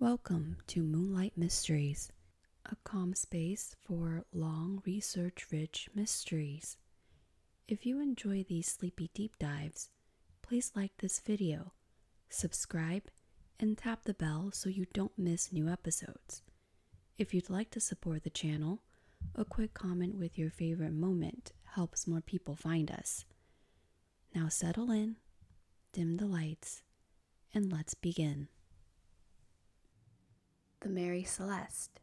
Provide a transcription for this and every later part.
Welcome to Moonlight Mysteries, a calm space for long, research rich mysteries. If you enjoy these sleepy deep dives, please like this video, subscribe, and tap the bell so you don't miss new episodes. If you'd like to support the channel, a quick comment with your favorite moment helps more people find us. Now settle in, dim the lights, and let's begin. The Mary Celeste.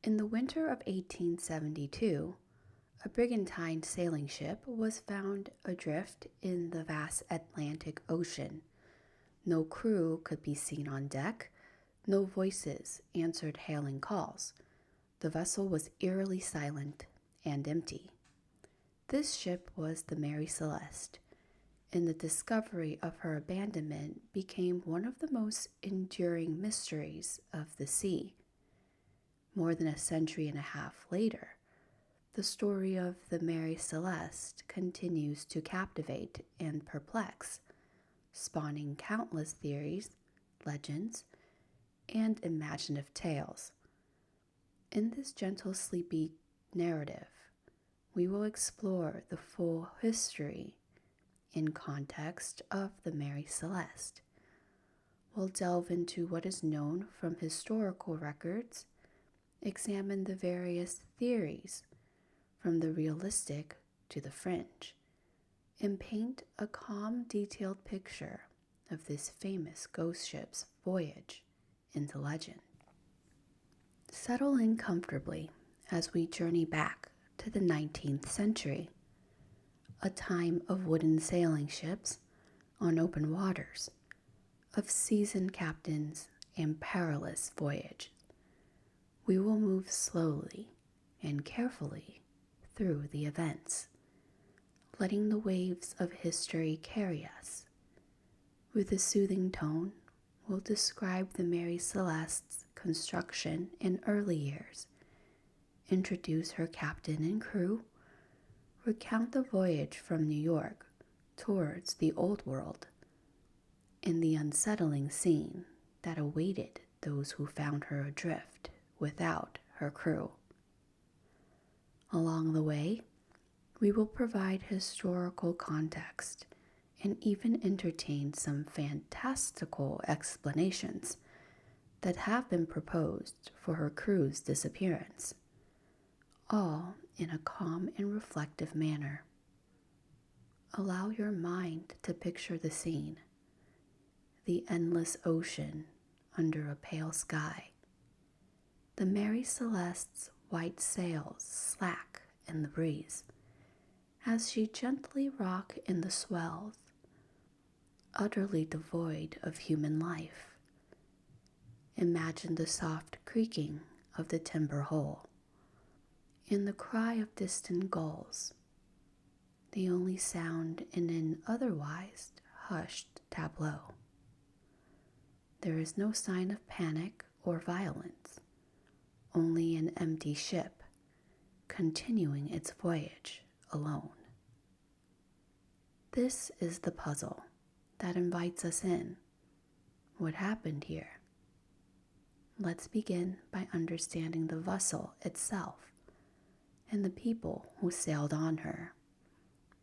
In the winter of 1872, a brigantine sailing ship was found adrift in the vast Atlantic Ocean. No crew could be seen on deck. No voices answered hailing calls. The vessel was eerily silent and empty. This ship was the Mary Celeste, and the discovery of her abandonment became one of the most enduring mysteries of the sea. More than a century and a half later, the story of the Mary Celeste continues to captivate and perplex, spawning countless theories, legends, and imaginative tales. In this gentle, sleepy narrative, we will explore the full history and context of the Mary Celeste. We'll delve into what is known from historical records, examine the various theories from the realistic to the fringe, and paint a calm, detailed picture of this famous ghost ship's voyage into legend. Settle in comfortably as we journey back to the 19th century, a time of wooden sailing ships on open waters, of seasoned captains and perilous voyage. We will move slowly and carefully through the events, letting the waves of history carry us. With a soothing tone, we'll describe the Mary Celeste's construction and early years, introduce her captain and crew, recount the voyage from New York towards the Old World, and the unsettling scene that awaited those who found her adrift without her crew. Along the way, we will provide historical context and even entertain some fantastical explanations that have been proposed for her crew's disappearance, all in a calm and reflective manner. Allow your mind to picture the scene, the endless ocean under a pale sky, the Mary Celeste's white sails slack in the breeze as she gently rocked in the swells, utterly devoid of human life. Imagine the soft creaking of the timber hull and the cry of distant gulls, the only sound in an otherwise hushed tableau. There is no sign of panic or violence, only an empty ship continuing its voyage alone. This is the puzzle that invites us in. What happened here? Let's begin by understanding the vessel itself and the people who sailed on her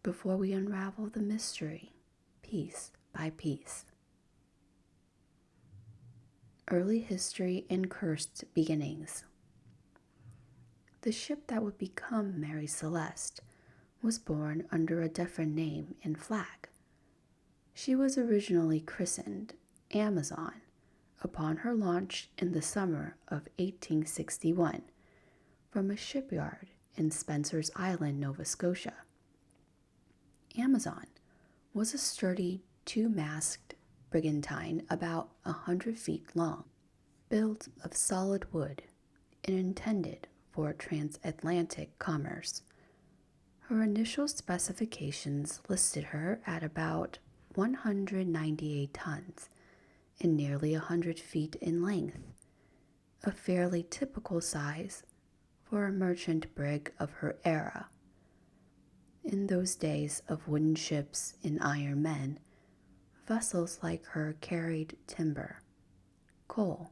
before we unravel the mystery piece by piece. Early history and cursed beginnings. The ship that would become Mary Celeste was born under a different name and flag. She was originally christened Amazon upon her launch in the summer of 1861 from a shipyard in Spencer's Island, Nova Scotia. Amazon was a sturdy two-masted brigantine about 100 feet long, built of solid wood and intended for transatlantic commerce. Her initial specifications listed her at about 198 tons and nearly 100 feet in length, a fairly typical size for a merchant brig of her era. In those days of wooden ships and iron men, vessels like her carried timber, coal,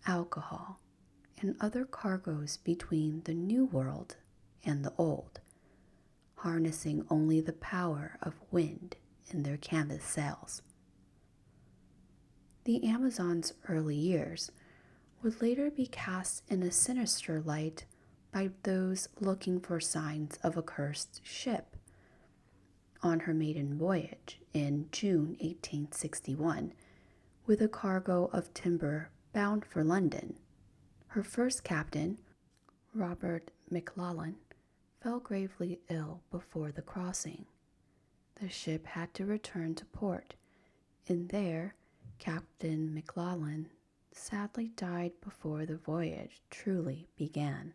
alcohol, and other cargoes between the New World and the Old, harnessing only the power of wind in their canvas sails. The Amazon's early years would later be cast in a sinister light by those looking for signs of a cursed ship. On her maiden voyage in June 1861, with a cargo of timber bound for London, her first captain, Robert McLaughlin, fell gravely ill before the crossing. The ship had to return to port, and there Captain McLaughlin sadly died before the voyage truly began.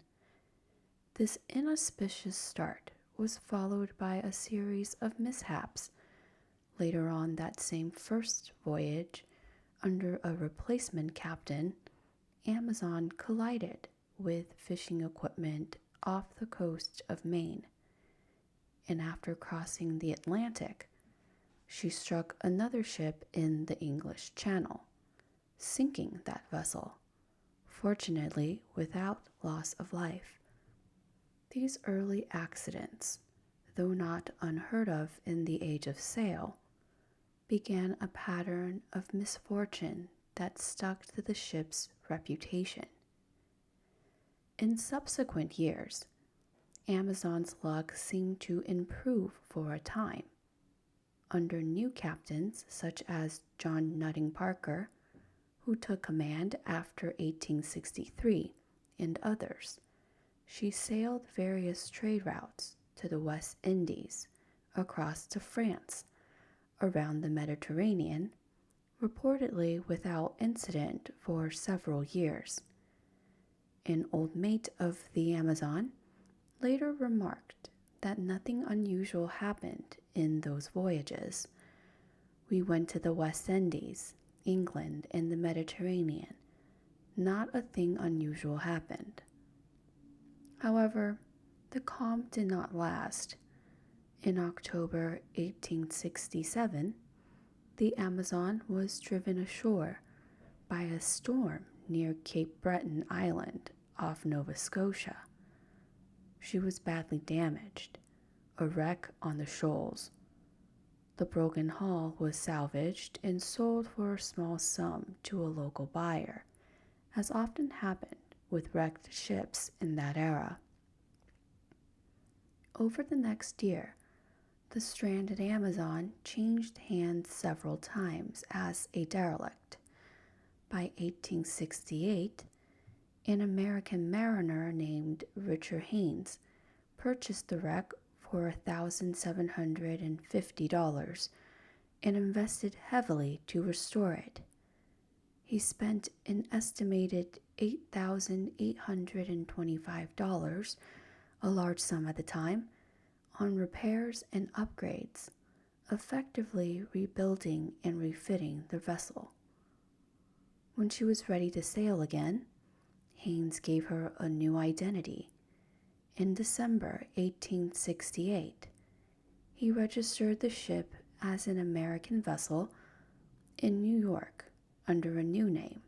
This inauspicious start was followed by a series of mishaps. Later on that same first voyage, under a replacement captain, Amazon collided with fishing equipment off the coast of Maine, and after crossing the Atlantic, she struck another ship in the English Channel, sinking that vessel, fortunately without loss of life. These early accidents, though not unheard of in the age of sail, began a pattern of misfortune that stuck to the ship's reputation. In subsequent years, Amazon's luck seemed to improve for a time. Under new captains such as John Nutting Parker, who took command after 1863, and others, she sailed various trade routes to the West Indies, across to France, around the Mediterranean, reportedly without incident for several years. An old mate of the Amazon later remarked that nothing unusual happened in those voyages. We went to the West Indies, England, and the Mediterranean. Not a thing unusual happened. However, the calm did not last. In October 1867, the Amazon was driven ashore by a storm near Cape Breton Island off Nova Scotia. She was badly damaged, a wreck on the shoals. The broken hull was salvaged and sold for a small sum to a local buyer, as often happened with wrecked ships in that era. Over the next year, the stranded Amazon changed hands several times as a derelict. By 1868, an American mariner named Richard Haynes purchased the wreck for $1,750 and invested heavily to restore it. He spent an estimated $8,825, a large sum at the time, on repairs and upgrades, effectively rebuilding and refitting the vessel. When she was ready to sail again, Haynes gave her a new identity. In December 1868, he registered the ship as an American vessel in New York under a new name,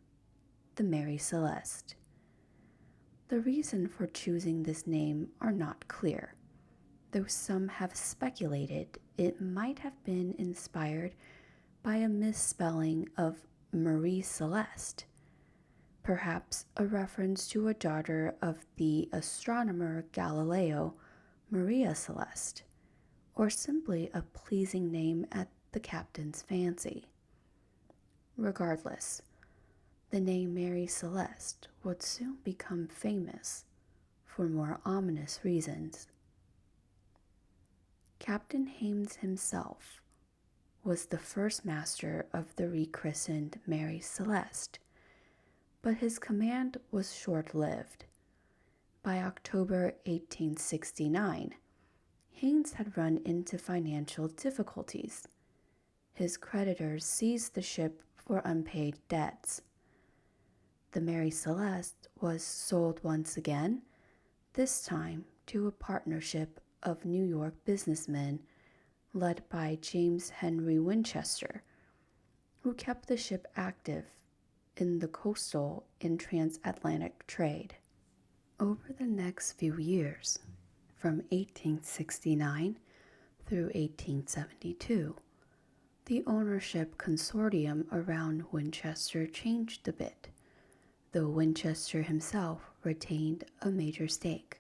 the Mary Celeste. The reason for choosing this name are not clear, though some have speculated it might have been inspired by a misspelling of Marie Celeste, perhaps a reference to a daughter of the astronomer Galileo, Maria Celeste, or simply a pleasing name at the captain's fancy. Regardless, the name Mary Celeste would soon become famous for more ominous reasons. Captain Haynes himself was the first master of the rechristened Mary Celeste, but his command was short-lived. By October 1869, Haynes had run into financial difficulties. His creditors seized the ship for unpaid debts. The Mary Celeste was sold once again, this time to a partnership of New York businessmen led by James Henry Winchester, who kept the ship active in the coastal and transatlantic trade. Over the next few years, from 1869 through 1872, the ownership consortium around Winchester changed a bit, though Winchester himself retained a major stake.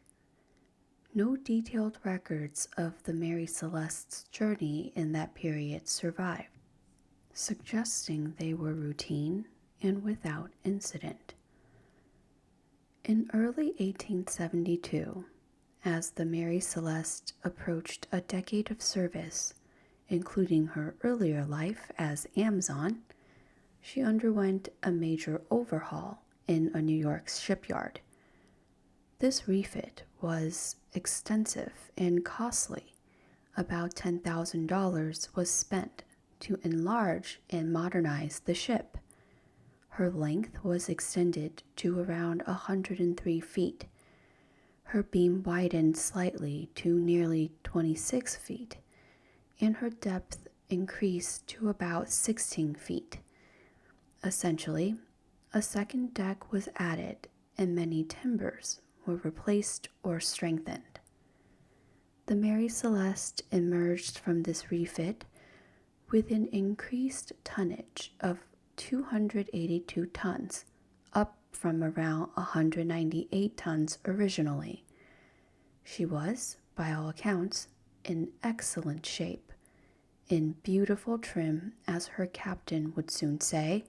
No detailed records of the Mary Celeste's journey in that period survived, suggesting they were routine and without incident. In early 1872, as the Mary Celeste approached a decade of service, including her earlier life as Amazon, she underwent a major overhaul in a New York shipyard. This refit was extensive and costly. About $10,000 was spent to enlarge and modernize the ship. Her length was extended to around 103 feet. Her beam widened slightly to nearly 26 feet, and her depth increased to about 16 feet. Essentially, a second deck was added and many timbers were replaced or strengthened. The Mary Celeste emerged from this refit with an increased tonnage of 282 tons, up from around 198 tons originally. She was, by all accounts, in excellent shape, in beautiful trim, as her captain would soon say,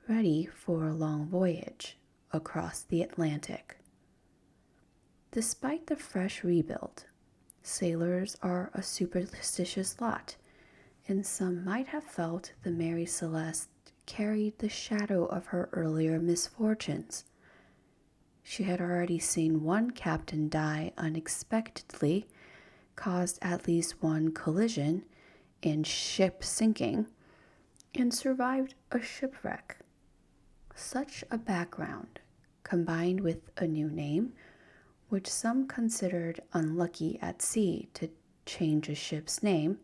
ready for a long voyage across the Atlantic. Despite the fresh rebuild, sailors are a superstitious lot, and some might have felt the Mary Celeste carried the shadow of her earlier misfortunes. She had already seen one captain die unexpectedly, caused at least one collision and ship sinking, and survived a shipwreck. Such a background, combined with a new name, which some considered unlucky at sea to change a ship's name,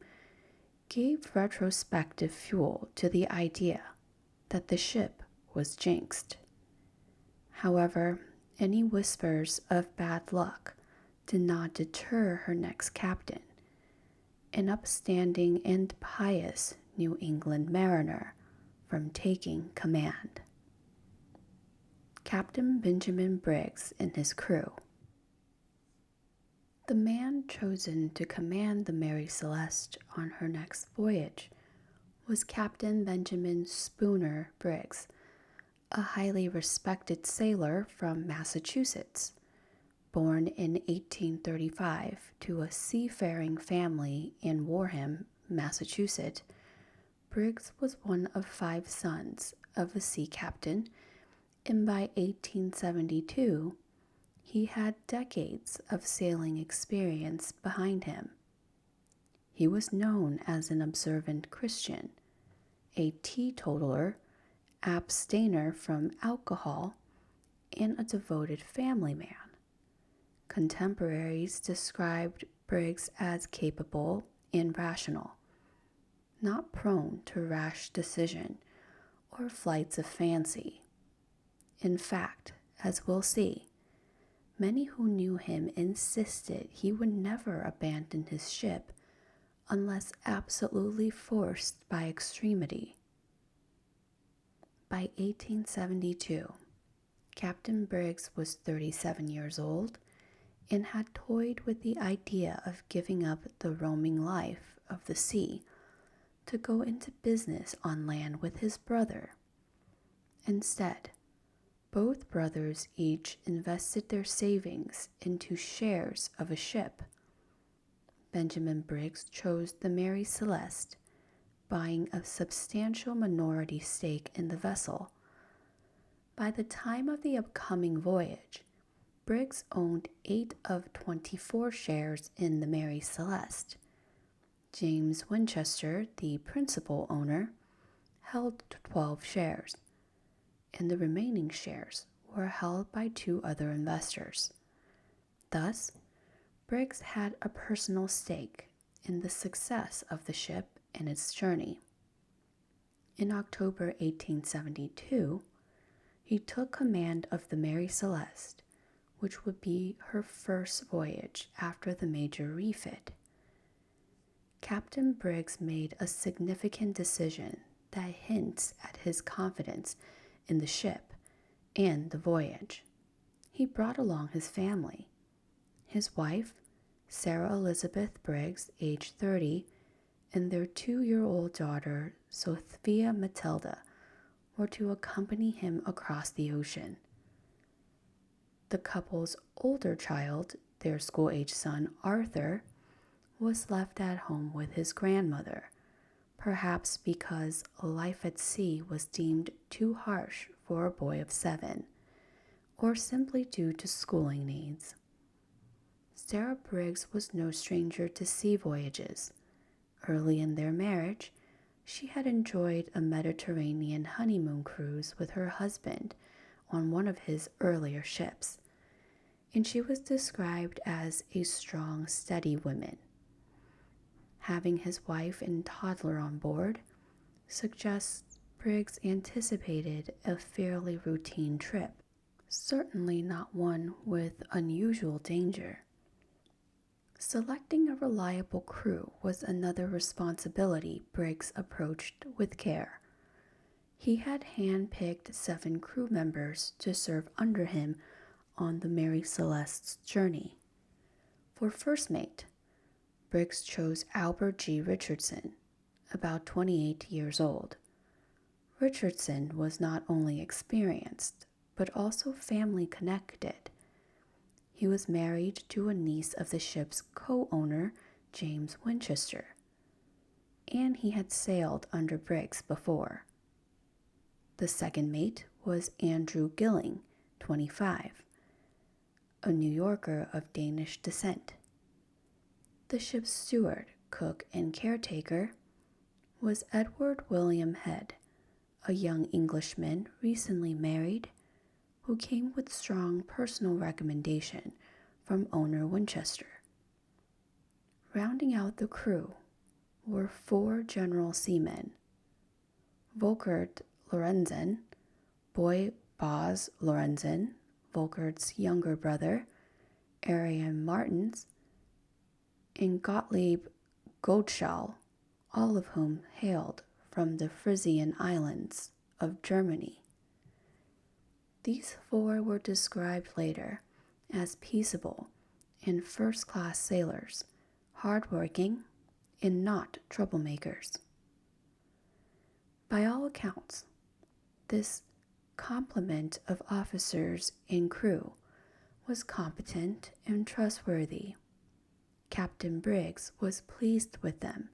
gave retrospective fuel to the idea that the ship was jinxed. However, any whispers of bad luck did not deter her next captain, an upstanding and pious New England mariner, from taking command. Captain Benjamin Briggs and his crew. The man chosen to command the Mary Celeste on her next voyage was Captain Benjamin Spooner Briggs, a highly respected sailor from Massachusetts. Born in 1835 to a seafaring family in Wareham, Massachusetts, Briggs was one of 5 sons of a sea captain, and by 1872, he had decades of sailing experience behind him. He was known as an observant Christian, a teetotaler, abstainer from alcohol, and a devoted family man. Contemporaries described Briggs as capable and rational, not prone to rash decision or flights of fancy. In fact, as we'll see, many who knew him insisted he would never abandon his ship unless absolutely forced by extremity. By 1872, Captain Briggs was 37 years old and had toyed with the idea of giving up the roaming life of the sea to go into business on land with his brother. Instead, both brothers each invested their savings into shares of a ship. Benjamin Briggs chose the Mary Celeste, buying a substantial minority stake in the vessel. By the time of the upcoming voyage, Briggs owned 8 of 24 shares in the Mary Celeste. James Winchester, the principal owner, held 12 shares, and the remaining shares were held by 2 other investors. Thus, Briggs had a personal stake in the success of the ship and its journey. In October 1872, he took command of the Mary Celeste, which would be her first voyage after the major refit. Captain Briggs made a significant decision that hints at his confidence in the ship and the voyage. He brought along his family. His wife, Sarah Elizabeth Briggs, age 30, and their 2-year-old daughter, Sophia Matilda, were to accompany him across the ocean. The couple's older child, their school-age son, Arthur, was left at home with his grandmother, perhaps because life at sea was deemed too harsh for a boy of 7, or simply due to schooling needs. Sarah Briggs was no stranger to sea voyages. Early in their marriage, she had enjoyed a Mediterranean honeymoon cruise with her husband on one of his earlier ships, and she was described as a strong, steady woman. Having his wife and toddler on board suggests Briggs anticipated a fairly routine trip, certainly not one with unusual danger. Selecting a reliable crew was another responsibility Briggs approached with care. He had hand-picked 7 crew members to serve under him on the Mary Celeste's journey. For first mate, Briggs chose Albert G. Richardson, about 28 years old. Richardson was not only experienced, but also family connected. He was married to a niece of the ship's co-owner, James Winchester, and he had sailed under Briggs before. The second mate was Andrew Gilling, 25, a New Yorker of Danish descent. The ship's steward, cook, and caretaker was Edward William Head, a young Englishman recently married who came with strong personal recommendation from owner Winchester. Rounding out the crew were 4 general seamen: Volkert Lorenzen, Boy Boz Lorenzen, Volkert's younger brother, Arian Martens, and Gottlieb Goldschall, all of whom hailed from the Frisian Islands of Germany. These 4 were described later as peaceable and first-class sailors, hard-working, and not troublemakers. By all accounts, this complement of officers and crew was competent and trustworthy. Captain Briggs was pleased with them.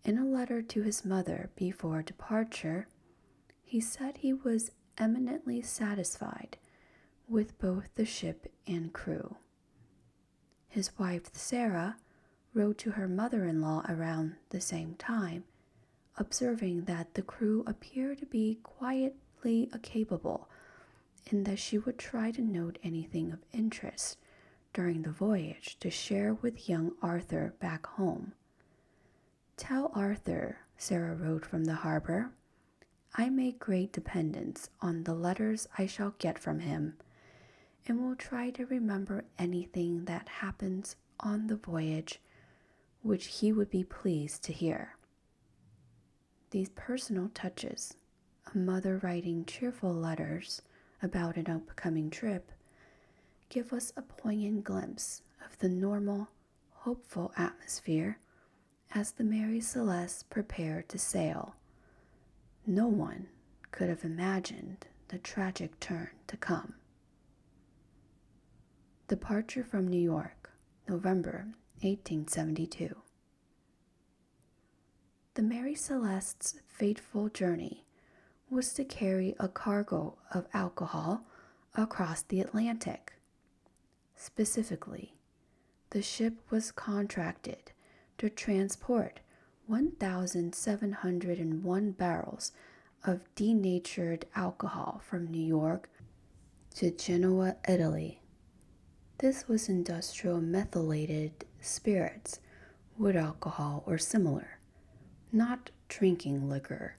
In a letter to his mother before departure, he said he was eminently satisfied with both the ship and crew. His wife Sarah wrote to her mother-in-law around the same time, observing that the crew appeared to be quietly capable and that she would try to note anything of interest during the voyage to share with young Arthur back home. "Tell Arthur," Sarah wrote from the harbor, "I make great dependence on the letters I shall get from him, and will try to remember anything that happens on the voyage which he would be pleased to hear." These personal touches, a mother writing cheerful letters about an upcoming trip, give us a poignant glimpse of the normal, hopeful atmosphere as the Mary Celeste prepared to sail. No one could have imagined the tragic turn to come. Departure from New York, November 1872. The Mary Celeste's fateful journey was to carry a cargo of alcohol across the Atlantic. Specifically, the ship was contracted to transport 1,701 barrels of denatured alcohol from New York to Genoa, Italy. This was industrial methylated spirits, wood alcohol or similar, not drinking liquor,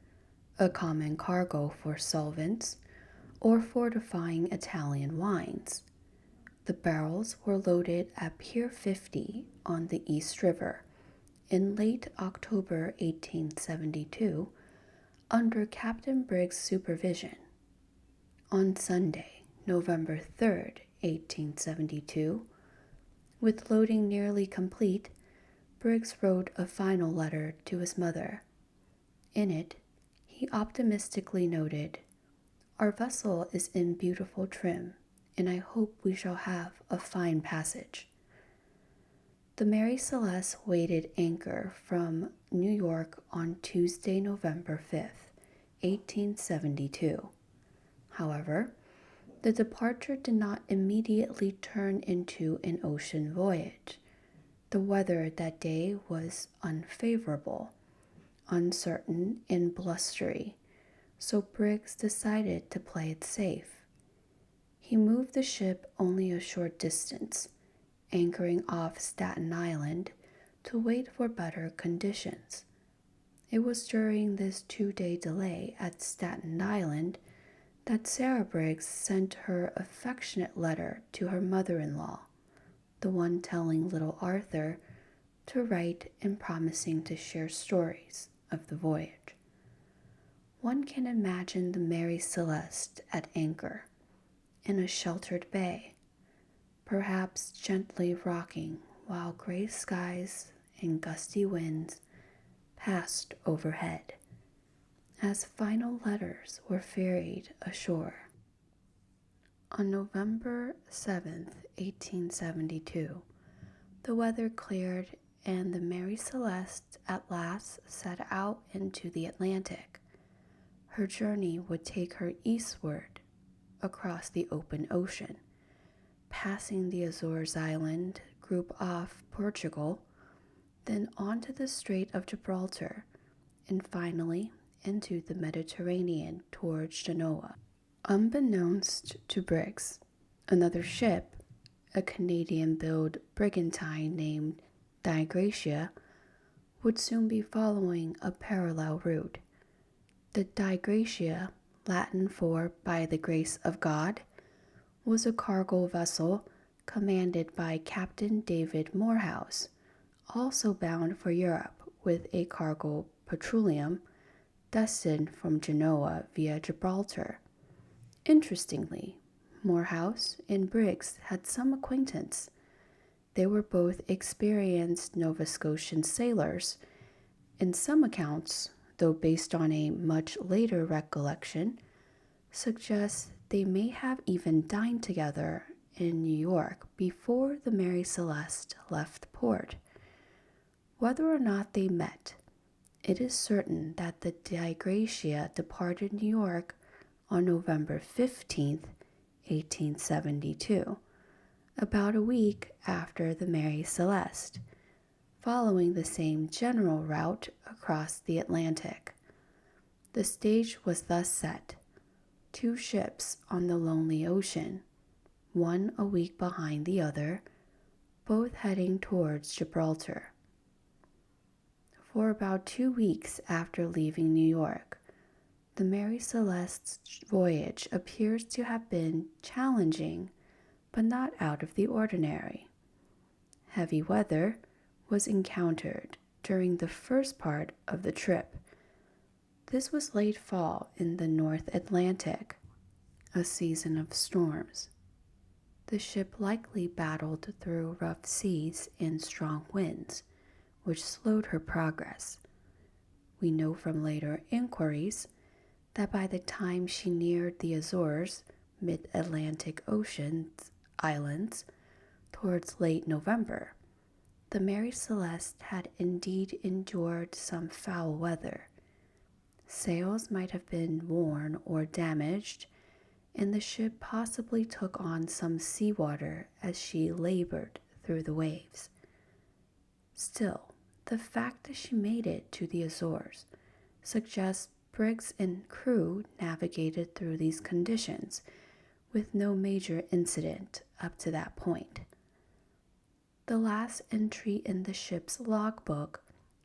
a common cargo for solvents, or fortifying Italian wines. The barrels were loaded at Pier 50 on the East River in late October 1872 under Captain Briggs' supervision. On Sunday, November 3rd, 1872, with loading nearly complete, Briggs wrote a final letter to his mother. In it, he optimistically noted, "Our vessel is in beautiful trim, and I hope we shall have a fine passage." The Mary Celeste weighed anchor from New York on Tuesday, November 5th, 1872. However, the departure did not immediately turn into an ocean voyage. The weather that day was unfavorable, uncertain, and blustery, so Briggs decided to play it safe. He moved the ship only a short distance, anchoring off Staten Island to wait for better conditions. It was during this 2-day delay at Staten Island that Sarah Briggs sent her affectionate letter to her mother-in-law, the one telling little Arthur to write and promising to share stories of the voyage. One can imagine the Mary Celeste at anchor in a sheltered bay, perhaps gently rocking while gray skies and gusty winds passed overhead, as final letters were ferried ashore. On November 7th, 1872, the weather cleared and the Mary Celeste at last set out into the Atlantic. Her journey would take her eastward across the open ocean, passing the Azores Island group off Portugal, then onto the Strait of Gibraltar, and finally into the Mediterranean towards Genoa. Unbeknownst to Briggs, another ship, a Canadian-built brigantine named Gracia, would soon be following a parallel route. The Gracia, Latin for "by the grace of God," was a cargo vessel commanded by Captain David Morehouse, also bound for Europe with a cargo petroleum destined from Genoa via Gibraltar. Interestingly, Morehouse and Briggs had some acquaintance. They were both experienced Nova Scotian sailors. In some accounts, though based on a much later recollection, suggest they may have even dined together in New York before the Mary Celeste left port. Whether or not they met, it is certain that the Gracia departed New York on November 15th, 1872, about a week after the Mary Celeste, following the same general route across the Atlantic. The stage was thus set: 2 ships on the lonely ocean, one a week behind the other, both heading towards Gibraltar. For about 2 weeks after leaving New York, the Mary Celeste's voyage appears to have been challenging, but not out of the ordinary. Heavy weather was encountered during the first part of the trip. This was late fall in the North Atlantic, a season of storms. The ship likely battled through rough seas and strong winds, which slowed her progress. We know from later inquiries that by the time she neared the Azores, mid-Atlantic Ocean islands, towards late November, the Mary Celeste had indeed endured some foul weather. Sails might have been worn or damaged, and the ship possibly took on some seawater as she labored through the waves. Still, the fact that she made it to the Azores suggests Briggs and crew navigated through these conditions with no major incident up to that point. The last entry in the ship's logbook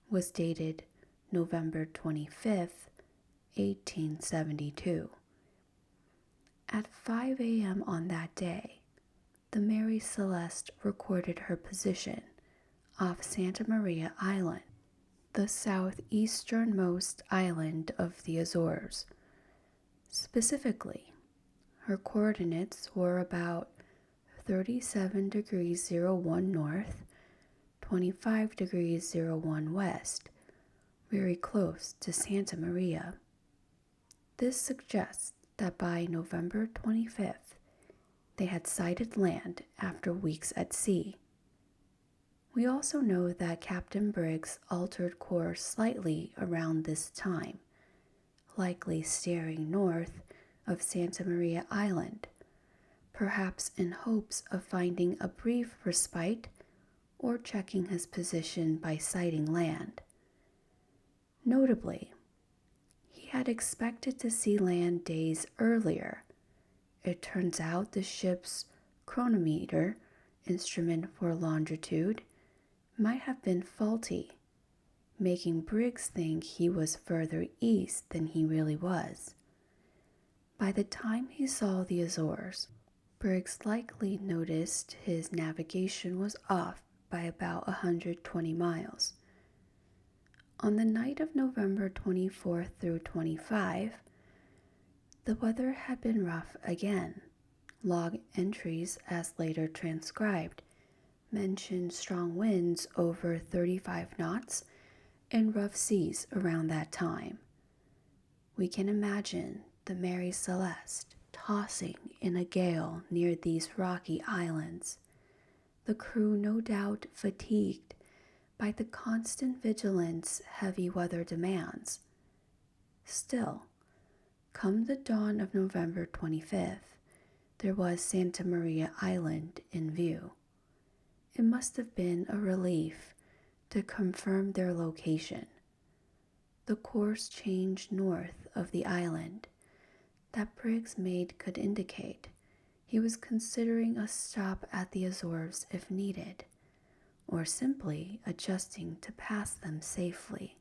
was dated November 25th, 1872. At 5 a.m. on that day, the Mary Celeste recorded her position off Santa Maria Island, the southeasternmost island of the Azores. Specifically, her coordinates were about 37 degrees 01 north, 25 degrees 01 west, very close to Santa Maria. This suggests that by November 25th, they had sighted land after weeks at sea. We also know that Captain Briggs altered course slightly around this time, likely steering north of Santa Maria Island, perhaps in hopes of finding a brief respite or checking his position by sighting land. Notably, he had expected to see land days earlier. It turns out the ship's chronometer, instrument for longitude, might have been faulty, making Briggs think he was further east than he really was. By the time he saw the Azores, Briggs likely noticed his navigation was off by about 120 miles. On the night of November 24 through 25, the weather had been rough again. Log entries, as later transcribed, mentioned strong winds over 35 knots and rough seas around that time. We can imagine the Mary Celeste tossing in a gale near these rocky islands, the crew no doubt fatigued by the constant vigilance heavy weather demands. Still, come the dawn of November 25th, there was Santa Maria Island in view. It must have been a relief to confirm their location. The course change north of the island that Briggs made could indicate he was considering a stop at the Azores if needed, or simply adjusting to pass them safely.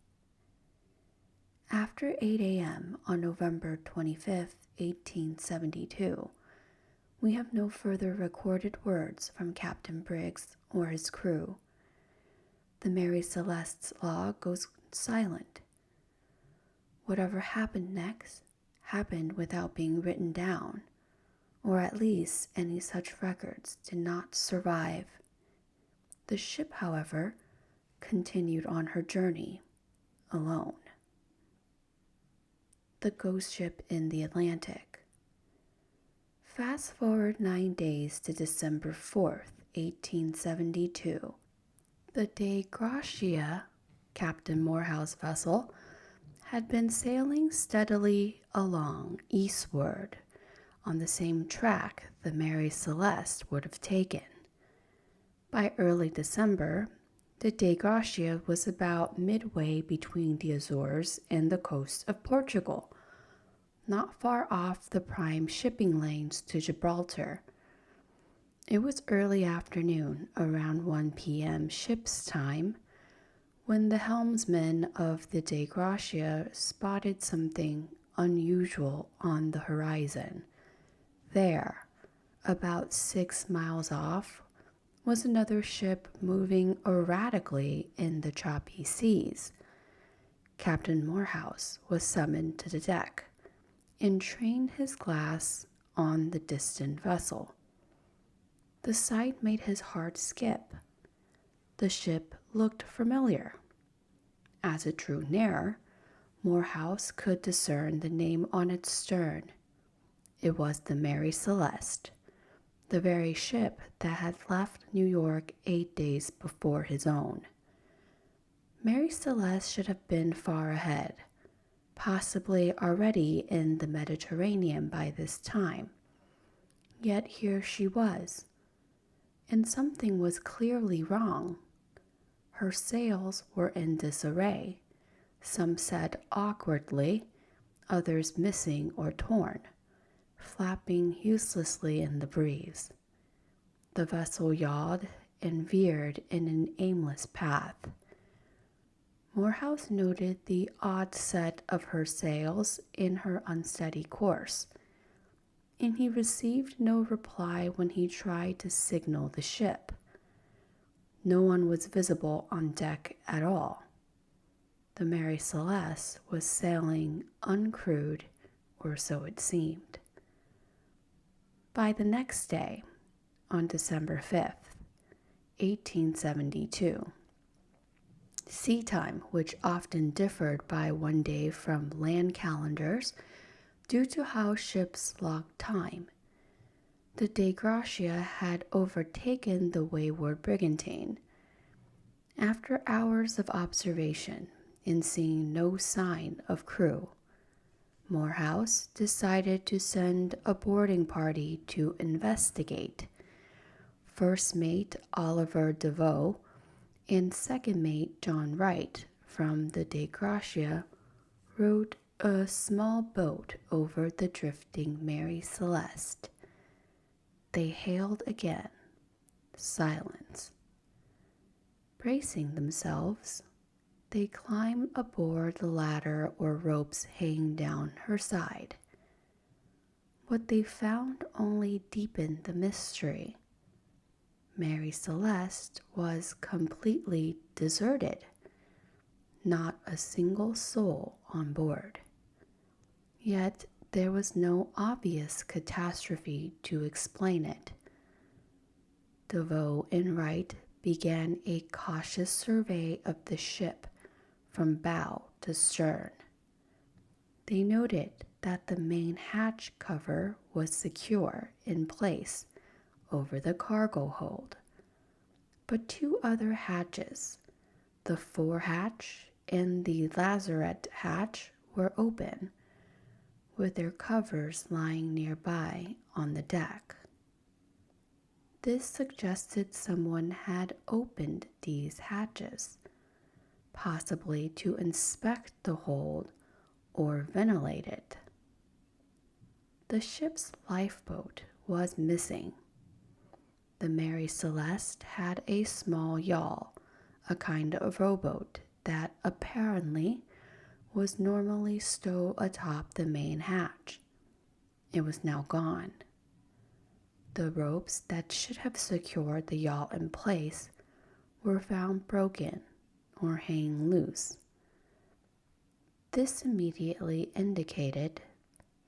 After 8 a.m. on November 25, 1872, we have no further recorded words from Captain Briggs or his crew. The Mary Celeste's log goes silent. Whatever happened next happened without being written down, or at least any such records did not survive. The ship, however, continued on her journey, alone. The ghost ship in the Atlantic. Fast forward 9 days to December 4th, 1872. The Dei Gratia, Captain Morehouse vessel, had been sailing steadily along eastward on the same track the Mary Celeste would have taken. By early December, the Dei Gratia was about midway between the Azores and the coast of Portugal, not far off the prime shipping lanes to Gibraltar. It was early afternoon, around 1 p.m. ship's time, when the helmsman of the Dei Gratia spotted something unusual on the horizon. There, about 6 miles off, was another ship moving erratically in the choppy seas. Captain Morehouse was summoned to the deck and trained his glass on the distant vessel. The sight made his heart skip. The ship looked familiar. As it drew nearer, Morehouse could discern the name on its stern. It was the Mary Celeste, the very ship that had left New York 8 days before his own. Mary Celeste should have been far ahead, possibly already in the Mediterranean by this time. Yet here she was, and something was clearly wrong. Her sails were in disarray, some set awkwardly, others missing or torn, flapping uselessly in the breeze. The vessel yawed and veered in an aimless path. Morehouse noted the odd set of her sails in her unsteady course. and he received no reply when he tried to signal the ship. No one was visible on deck at all. The Mary Celeste was sailing uncrewed, or so it seemed. By the next day, on December 5th, 1872, sea time, which often differed by one day from land calendars due to how ships logged time, the Dei Gracia had overtaken the wayward brigantine. After hours of observation and seeing no sign of crew, Morehouse decided to send a boarding party to investigate. First mate Oliver DeVoe and second mate John Wright from the Dei Gracia rowed a small boat over the drifting Mary Celeste. They hailed again. Silence. Bracing themselves, they climbed aboard the ladder or ropes hanging down her side. What they found only deepened the mystery. Mary Celeste was completely deserted. Not a single soul on board. Yet there was no obvious catastrophe to explain it. DeVoe and Wright began a cautious survey of the ship from bow to stern. They noted that the main hatch cover was secure in place over the cargo hold, but two other hatches, the fore hatch and the lazarette hatch, were open, with their covers lying nearby on the deck. This suggested someone had opened these hatches, possibly to inspect the hold or ventilate it. The ship's lifeboat was missing. The Mary Celeste had a small yawl, a kind of rowboat that apparently was normally stowed atop the main hatch. It was now gone. The ropes that should have secured the yawl in place were found broken or hanging loose. This immediately indicated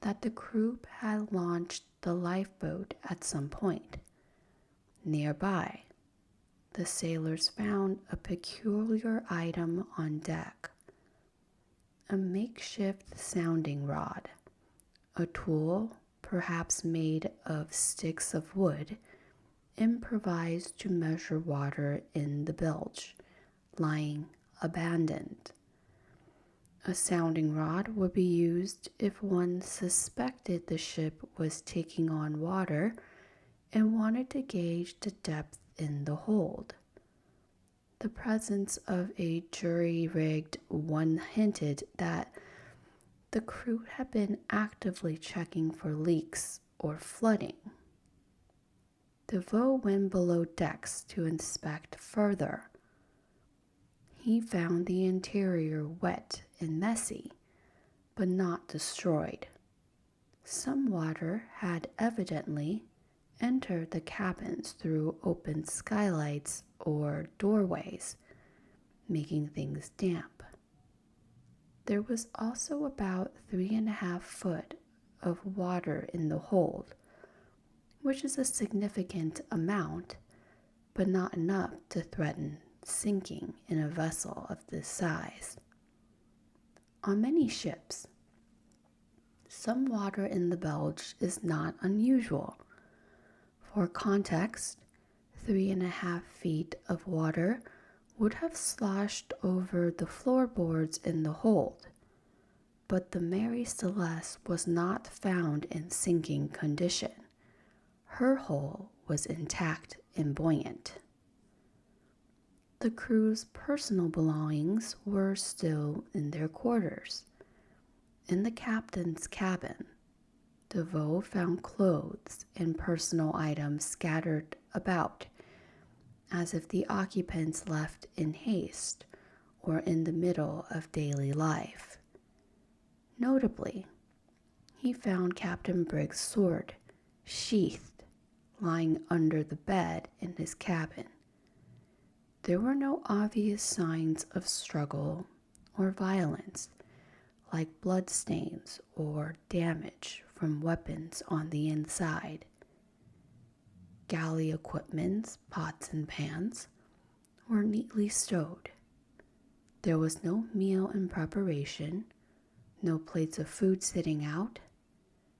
that the crew had launched the lifeboat at some point. Nearby, the sailors found a peculiar item on deck, a makeshift sounding rod, a tool perhaps made of sticks of wood, improvised to measure water in the bilge, lying abandoned. A sounding rod would be used if one suspected the ship was taking on water and wanted to gauge the depth in the hold. The presence of a jury-rigged one hinted that the crew had been actively checking for leaks or flooding. DeVoe went below decks to inspect further. He found the interior wet and messy, but not destroyed. Some water had evidently entered the cabins through open skylights or doorways, making things damp. There was also about 3.5 feet of water in the hold, which is a significant amount, but not enough to threaten sinking in a vessel of this size. On many ships, some water in the bilge is not unusual. For context, 3.5 feet of water would have sloshed over the floorboards in the hold, but the Mary Celeste was not found in sinking condition. Her hull was intact and buoyant. The crew's personal belongings were still in their quarters. In the captain's cabin, DeVoe found clothes and personal items scattered about, as if the occupants left in haste or in the middle of daily life. Notably, he found Captain Briggs' sword sheathed, lying under the bed in his cabin. There were no obvious signs of struggle or violence, like bloodstains or damage from weapons on the inside. Galley equipments, pots and pans, were neatly stowed. There was no meal in preparation, no plates of food sitting out,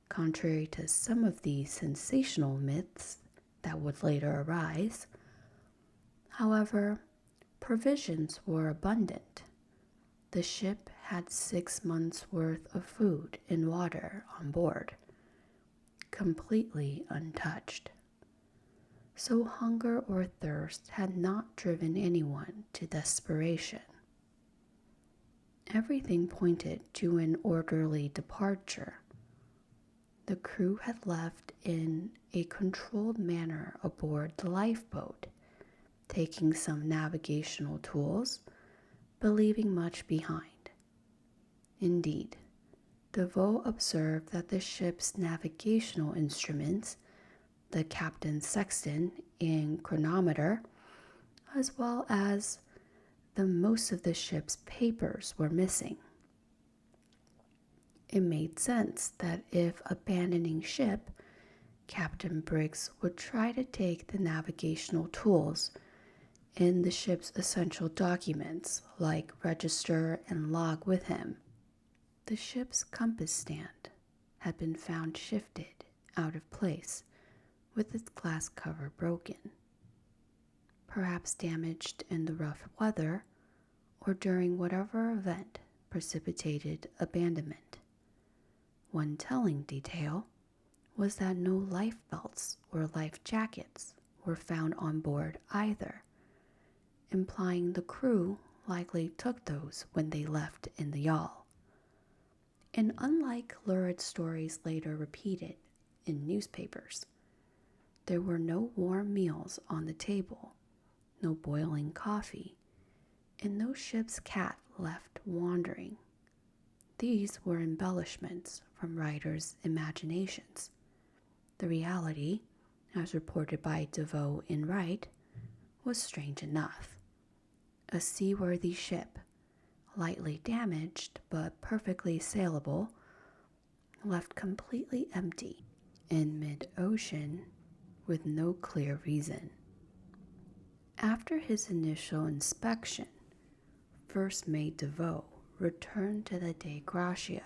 contrary to some of the sensational myths that would later arise. However, provisions were abundant. The ship had 6 months' worth of food and water on board, completely untouched. So hunger or thirst had not driven anyone to desperation. Everything pointed to an orderly departure. The crew had left in a controlled manner aboard the lifeboat, taking some navigational tools, but leaving much behind. Indeed, DeVoe observed that the ship's navigational instruments, the captain's sextant and chronometer, as well as most of the ship's papers were missing. It made sense that if abandoning ship, Captain Briggs would try to take the navigational tools and the ship's essential documents like register and log with him. The ship's compass stand had been found shifted out of place with its glass cover broken, perhaps damaged in the rough weather or during whatever event precipitated abandonment. One telling detail was that no life belts or life jackets were found on board either, implying the crew likely took those when they left in the yawl. And unlike lurid stories later repeated in newspapers, there were no warm meals on the table, no boiling coffee, and no ship's cat left wandering. These were embellishments from writers' imaginations. The reality, as reported by DeVoe and Wright, was strange enough. A seaworthy ship, lightly damaged but perfectly sailable, left completely empty in mid-ocean with no clear reason. After his initial inspection, First Mate DeVoe returned to the Dei Gracia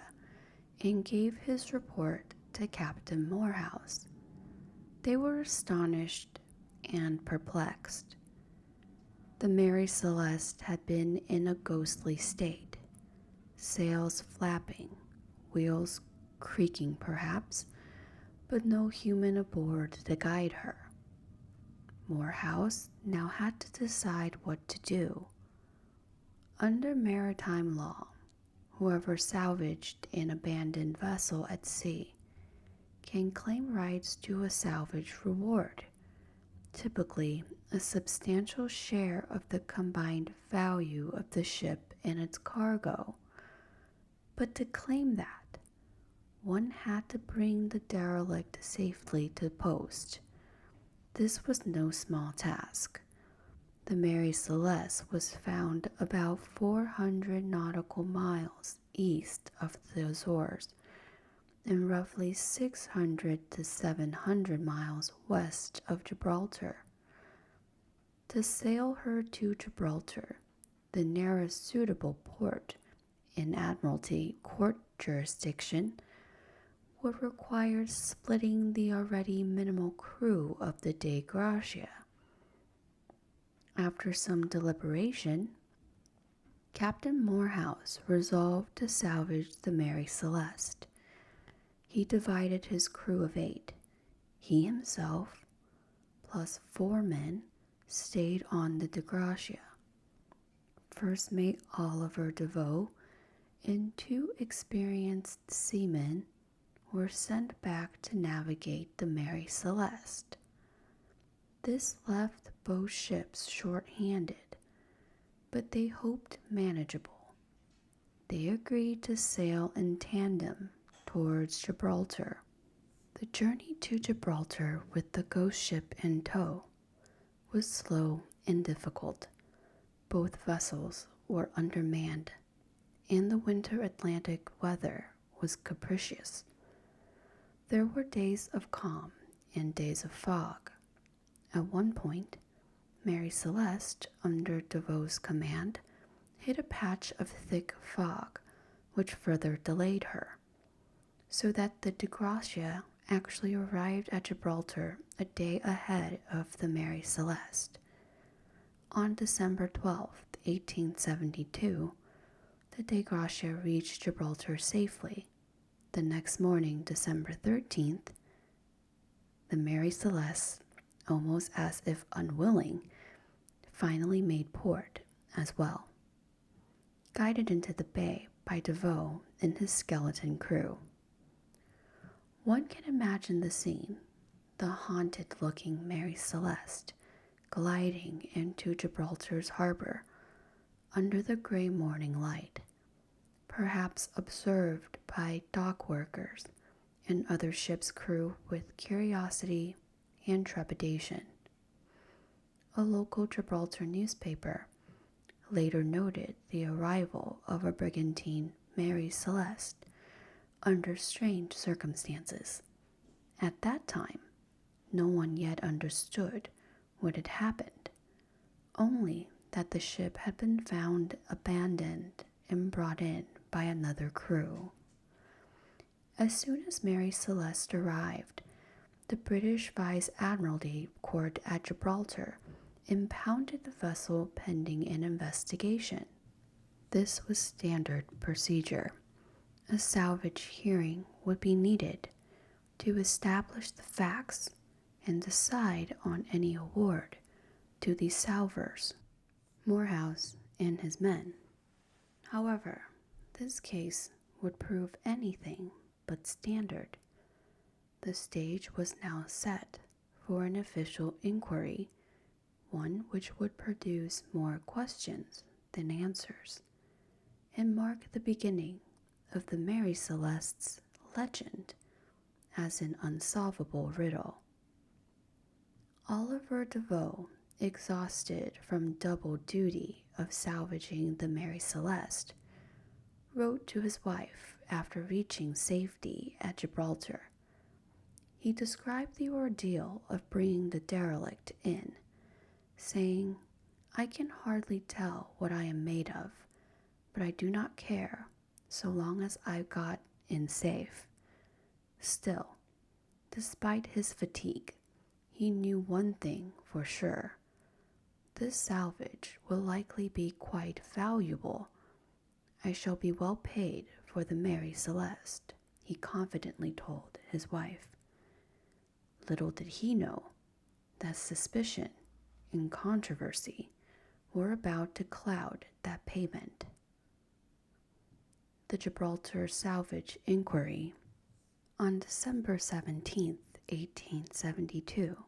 and gave his report to Captain Morehouse. They were astonished and perplexed. The Mary Celeste had been in a ghostly state, sails flapping, wheels creaking perhaps, but no human aboard to guide her. Morehouse now had to decide what to do. Under maritime law, whoever salvaged an abandoned vessel at sea can claim rights to a salvage reward, typically a substantial share of the combined value of the ship and its cargo. But to claim that, one had to bring the derelict safely to post. This was no small task. The Mary Celeste was found about 400 nautical miles east of the Azores and roughly 600 to 700 miles west of Gibraltar. To sail her to Gibraltar, the nearest suitable port in Admiralty Court jurisdiction, would require splitting the already minimal crew of the Dei Gracia. After some deliberation, Captain Morehouse resolved to salvage the Mary Celeste. He divided his crew of 8. He himself, plus 4 men, stayed on the Dei Gracia. First Mate Oliver DeVoe and 2 experienced seamen were sent back to navigate the Mary Celeste. This left both ships short-handed, but they hoped manageable. They agreed to sail in tandem towards Gibraltar. The journey to Gibraltar with the ghost ship in tow was slow and difficult. Both vessels were undermanned, and the winter Atlantic weather was capricious. There were days of calm and days of fog. At one point, Mary Celeste, under DeVoe's command, hit a patch of thick fog, which further delayed her, so that the De Gracia actually arrived at Gibraltar a day ahead of the Mary Celeste. On December 12th, 1872, the De Gracia reached Gibraltar safely. The next morning, December 13th, the Mary Celeste, almost as if unwilling, finally made port as well, guided into the bay by DeVoe and his skeleton crew. One can imagine the scene, the haunted-looking Mary Celeste gliding into Gibraltar's harbor under the gray morning light, perhaps observed by dock workers and other ship's crew with curiosity and trepidation. A local Gibraltar newspaper later noted the arrival of a brigantine Mary Celeste under strange circumstances. At that time, no one yet understood what had happened, only that the ship had been found abandoned and brought in by another crew. As soon as Mary Celeste arrived, the British Vice Admiralty Court at Gibraltar impounded the vessel pending an investigation. This was standard procedure. A salvage hearing would be needed to establish the facts and decide on any award to the salvors, Morehouse and his men. However, this case would prove anything but standard. The stage was now set for an official inquiry, one which would produce more questions than answers, and mark the beginning of the Mary Celeste's legend as an unsolvable riddle. Oliver DeVoe, exhausted from double duty of salvaging the Mary Celeste, wrote to his wife after reaching safety at Gibraltar. He described the ordeal of bringing the derelict in, saying, "I can hardly tell what I am made of, but I do not care so long as I got in safe." Still, despite his fatigue, he knew one thing for sure. This salvage will likely be quite valuable. "I shall be well paid for the Mary Celeste," he confidently told his wife. Little did he know that suspicion and controversy were about to cloud that payment. The Gibraltar Salvage Inquiry. On December 17, 1872,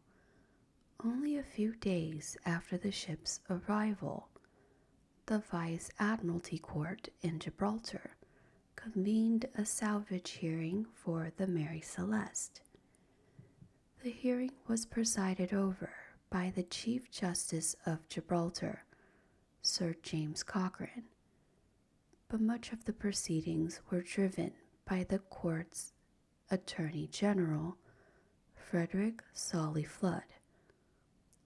only a few days after the ship's arrival, the Vice Admiralty Court in Gibraltar convened a salvage hearing for the Mary Celeste. The hearing was presided over by the Chief Justice of Gibraltar, Sir James Cochrane, but much of the proceedings were driven by the court's Attorney General, Frederick Solly Flood.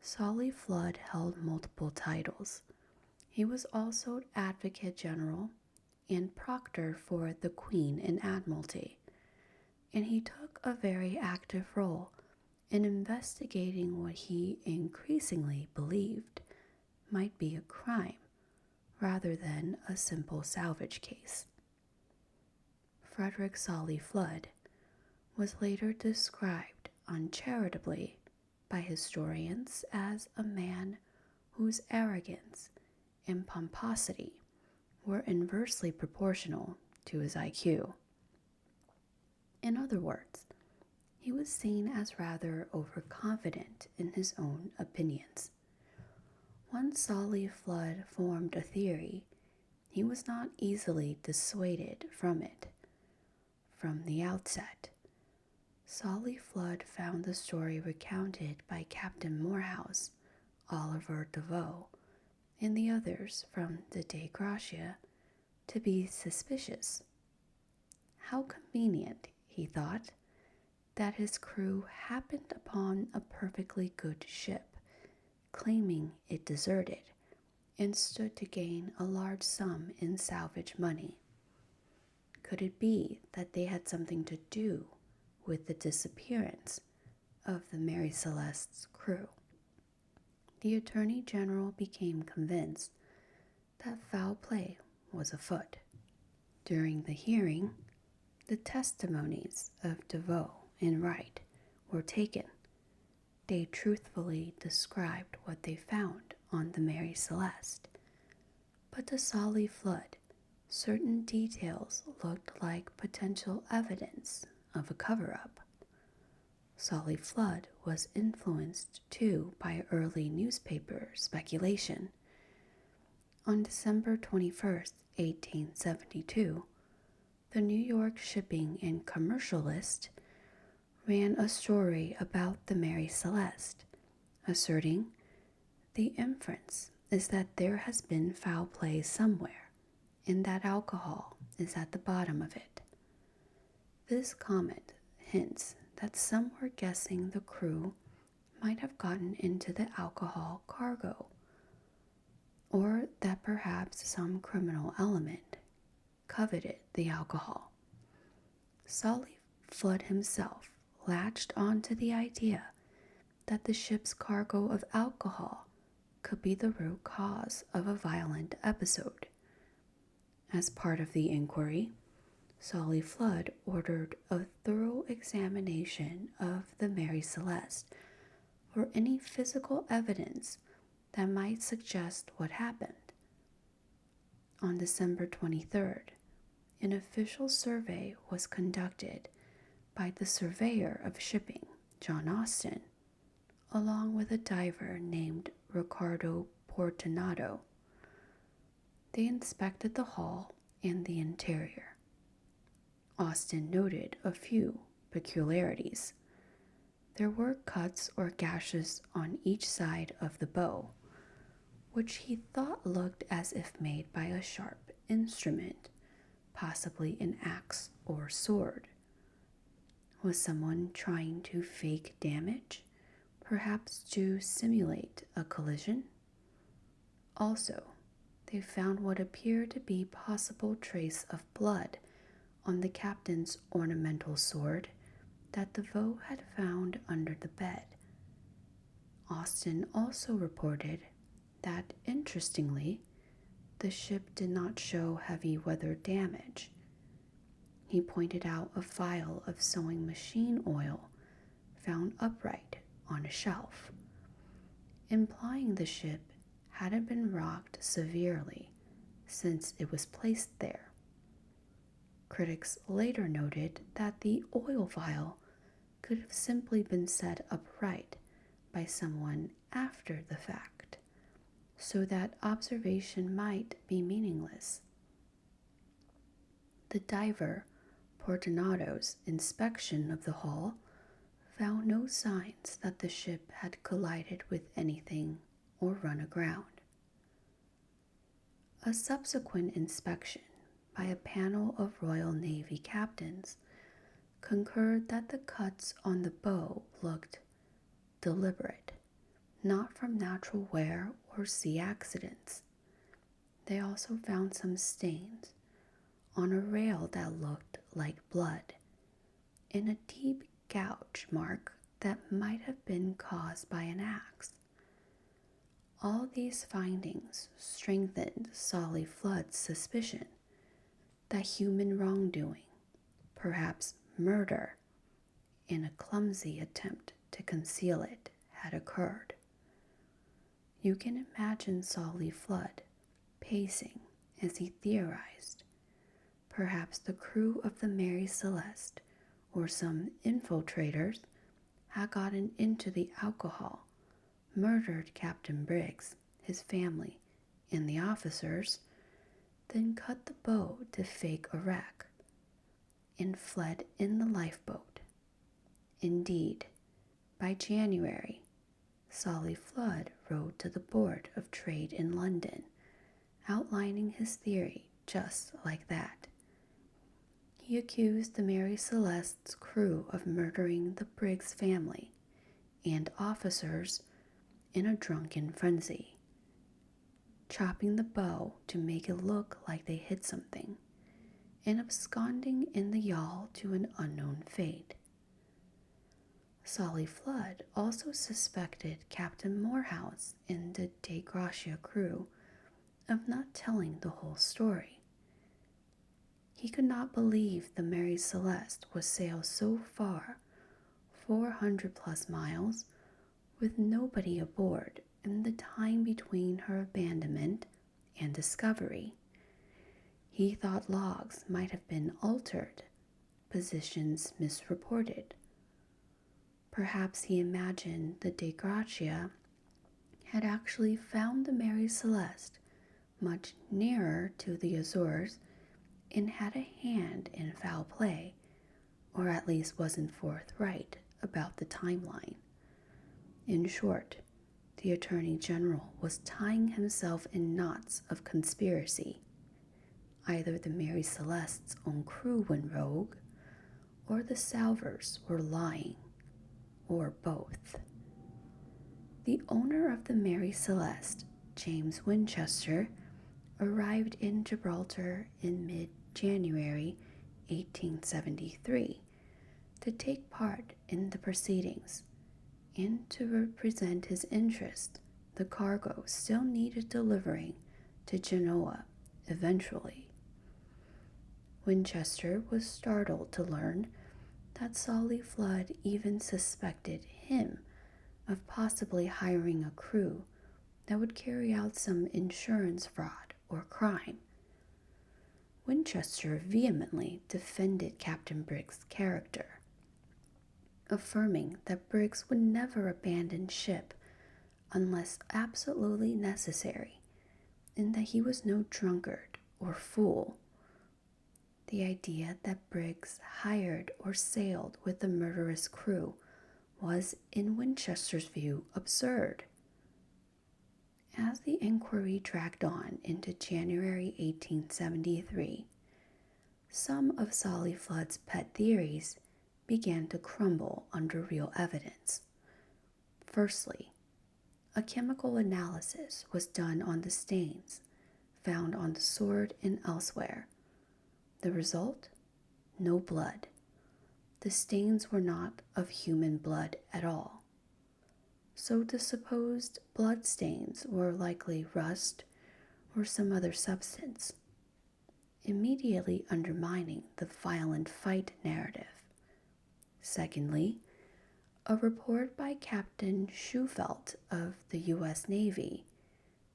Solly Flood held multiple titles. He was also Advocate General and Proctor for the Queen and Admiralty, and he took a very active role in investigating what he increasingly believed might be a crime rather than a simple salvage case. Frederick Solly Flood was later described uncharitably by historians as a man whose arrogance and pomposity were inversely proportional to his IQ. In other words, he was seen as rather overconfident in his own opinions. Once Solly Flood formed a theory, he was not easily dissuaded from it. From the outset, Solly Flood found the story recounted by Captain Morehouse, Oliver DeVoe, and the others from the De Gracia to be suspicious. How convenient, he thought, that his crew happened upon a perfectly good ship, claiming it deserted, and stood to gain a large sum in salvage money. Could it be that they had something to do with the disappearance of the Mary Celeste's crew? The Attorney General became convinced that foul play was afoot. During the hearing, the testimonies of DeVoe and Wright were taken. They truthfully described what they found on the Mary Celeste, but to Solly Flood, certain details looked like potential evidence of a cover-up. Solly Flood was influenced too by early newspaper speculation. On December 21st, 1872, the New York Shipping and Commercialist ran a story about the Mary Celeste, asserting the inference is that there has been foul play somewhere, and that alcohol is at the bottom of it. This comment hints that some were guessing the crew might have gotten into the alcohol cargo, or that perhaps some criminal element coveted the alcohol. Solly Flood himself latched onto the idea that the ship's cargo of alcohol could be the root cause of a violent episode. As part of the inquiry, Solly Flood ordered a thorough examination of the Mary Celeste for any physical evidence that might suggest what happened. On December 23rd, an official survey was conducted by the surveyor of shipping, John Austin, along with a diver named Ricardo Portinado. They inspected the hull and the interior. Austin noted a few peculiarities. There were cuts or gashes on each side of the bow, which he thought looked as if made by a sharp instrument, possibly an axe or sword. Was someone trying to fake damage, perhaps to simulate a collision? Also, they found what appeared to be possible trace of blood on the captain's ornamental sword that DeVoe had found under the bed. Austin also reported that, interestingly, the ship did not show heavy weather damage. He pointed out a vial of sewing machine oil found upright on a shelf, implying the ship hadn't been rocked severely since it was placed there. Critics later noted that the oil vial could have simply been set upright by someone after the fact, so that observation might be meaningless. The diver Portinado's inspection of the hull found no signs that the ship had collided with anything or run aground. A subsequent inspection by a panel of Royal Navy captains concurred that the cuts on the bow looked deliberate, not from natural wear or sea accidents. They also found some stains on a rail that looked like blood, and a deep gouge mark that might have been caused by an axe. All these findings strengthened Solly Flood's suspicion that human wrongdoing, perhaps murder, in a clumsy attempt to conceal it, had occurred. You can imagine Solly Flood pacing as he theorized. Perhaps the crew of the Mary Celeste or some infiltrators had gotten into the alcohol, murdered Captain Briggs, his family, and the officers, then cut the bow to fake a wreck, and fled in the lifeboat. Indeed, by January, Solly Flood wrote to the Board of Trade in London, outlining his theory just like that. He accused the Mary Celeste's crew of murdering the Briggs family and officers in a drunken frenzy, chopping the bow to make it look like they hit something, and absconding in the yawl to an unknown fate. Solly Flood also suspected Captain Morehouse and the De Gracia crew of not telling the whole story. He could not believe the Mary Celeste would sail so far, 400 plus miles, with nobody aboard in the time between her abandonment and discovery. He thought logs might have been altered, positions misreported. Perhaps he imagined the De Gracia had actually found the Mary Celeste much nearer to the Azores and had a hand in foul play, or at least wasn't forthright about the timeline. In short, the Attorney General was tying himself in knots of conspiracy. Either the Mary Celeste's own crew went rogue, or the Salvers were lying, or both. The owner of the Mary Celeste, James Winchester, arrived in Gibraltar in mid-January 1873 to take part in the proceedings and to represent his interest. The cargo still needed delivering to Genoa eventually. Winchester was startled to learn that Solly Flood even suspected him of possibly hiring a crew that would carry out some insurance fraud or crime. Winchester vehemently defended Captain Briggs' character, affirming that Briggs would never abandon ship unless absolutely necessary, and that he was no drunkard or fool. The idea that Briggs hired or sailed with the murderous crew was, in Winchester's view, absurd. As the inquiry dragged on into January 1873, some of Solly Flood's pet theories began to crumble under real evidence. Firstly, a chemical analysis was done on the stains found on the sword and elsewhere. The result? No blood. The stains were not of human blood at all. So the supposed blood stains were likely rust or some other substance, immediately undermining the violent fight narrative. Secondly, a report by Captain Schufelt of the U.S. Navy,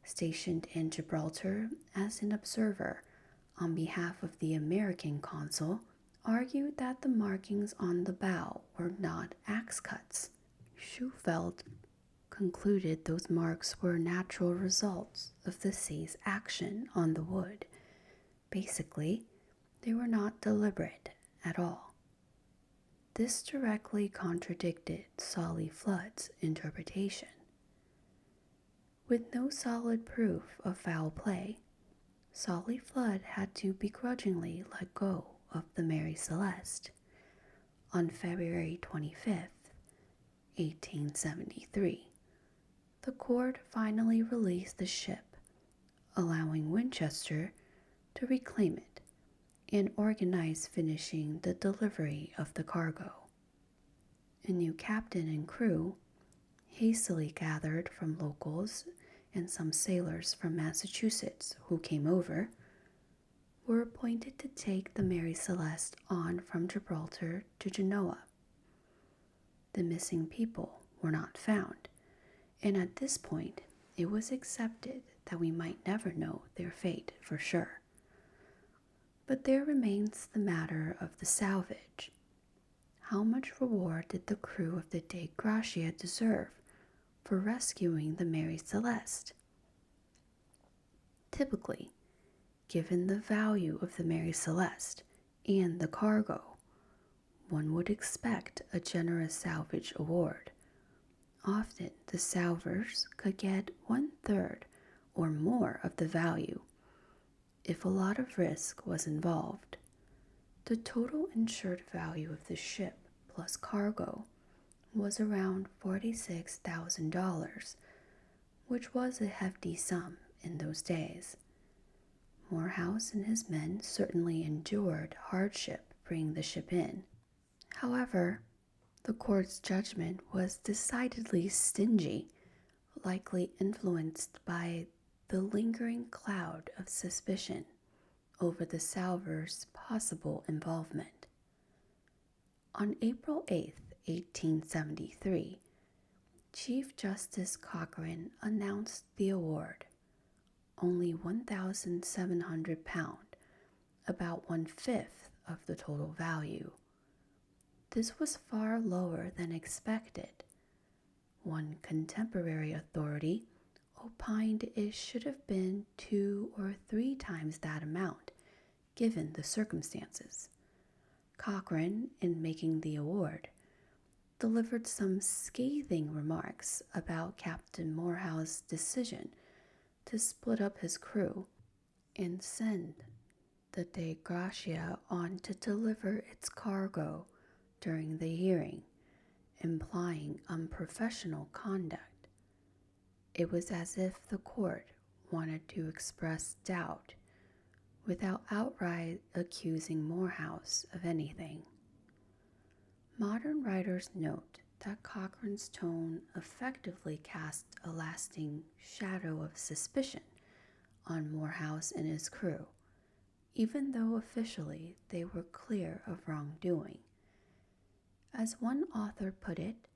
stationed in Gibraltar as an observer on behalf of the American consul, argued that the markings on the bow were not axe cuts. Schufelt concluded those marks were natural results of the sea's action on the wood. Basically, they were not deliberate at all. This directly contradicted Solly Flood's interpretation. With no solid proof of foul play, Solly Flood had to begrudgingly let go of the Mary Celeste. On February 25th, 1873, the court finally released the ship, allowing Winchester to reclaim it and organize finishing the delivery of the cargo. A new captain and crew, hastily gathered from locals and some sailors from Massachusetts who came over, were appointed to take the Mary Celeste on from Gibraltar to Genoa. The missing people were not found, and at this point it was accepted that we might never know their fate for sure. But there remains the matter of the salvage. How much reward did the crew of the De Gracia deserve for rescuing the Mary Celeste? Typically, given the value of the Mary Celeste and the cargo, one would expect a generous salvage award. Often, the salvers could get 1/3 or more of the value if a lot of risk was involved. The total insured value of the ship plus cargo was around $46,000, which was a hefty sum in those days. Morehouse and his men certainly endured hardship bringing the ship in. However, the court's judgment was decidedly stingy, likely influenced by the lingering cloud of suspicion over the salvers' possible involvement. On April 8, 1873, Chief Justice Cochran announced the award, only £1,700, about 1/5 of the total value. This was far lower than expected. One contemporary authority opined it should have been 2 or 3 times that amount, given the circumstances. Cochran, in making the award, delivered some scathing remarks about Captain Morehouse's decision to split up his crew and send the Dei Gratia on to deliver its cargo during the hearing, implying unprofessional conduct. It was as if the court wanted to express doubt without outright accusing Morehouse of anything. Modern writers note that Cochran's tone effectively cast a lasting shadow of suspicion on Morehouse and his crew, even though officially they were clear of wrongdoing. As one author put it,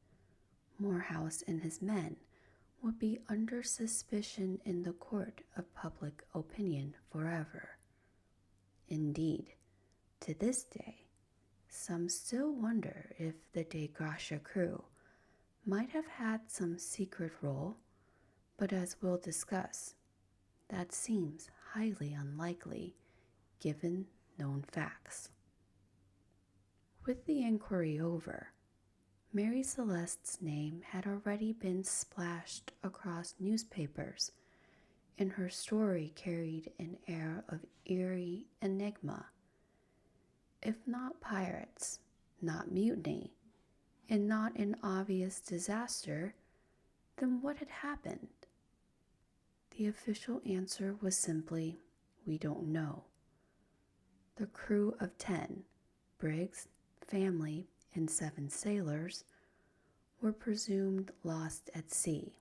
Morehouse and his men would be under suspicion in the court of public opinion forever. Indeed, to this day, some still wonder if the Dei Gratia crew might have had some secret role, but as we'll discuss, that seems highly unlikely given known facts. With the inquiry over, Mary Celeste's name had already been splashed across newspapers, and her story carried an air of eerie enigma. If not pirates, not mutiny, and not an obvious disaster, then what had happened? The official answer was simply, we don't know. The crew of 10, Briggs, family, and 7 sailors, were presumed lost at sea.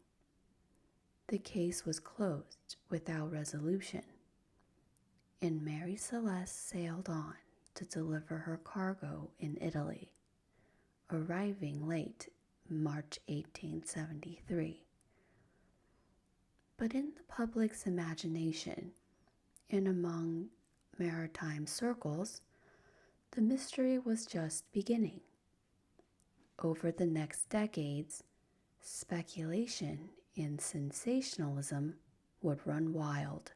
The case was closed without resolution, and Mary Celeste sailed on to deliver her cargo in Italy, arriving late March 1873. But in the public's imagination and among maritime circles, the mystery was just beginning. Over the next decades, speculation and sensationalism would run wild.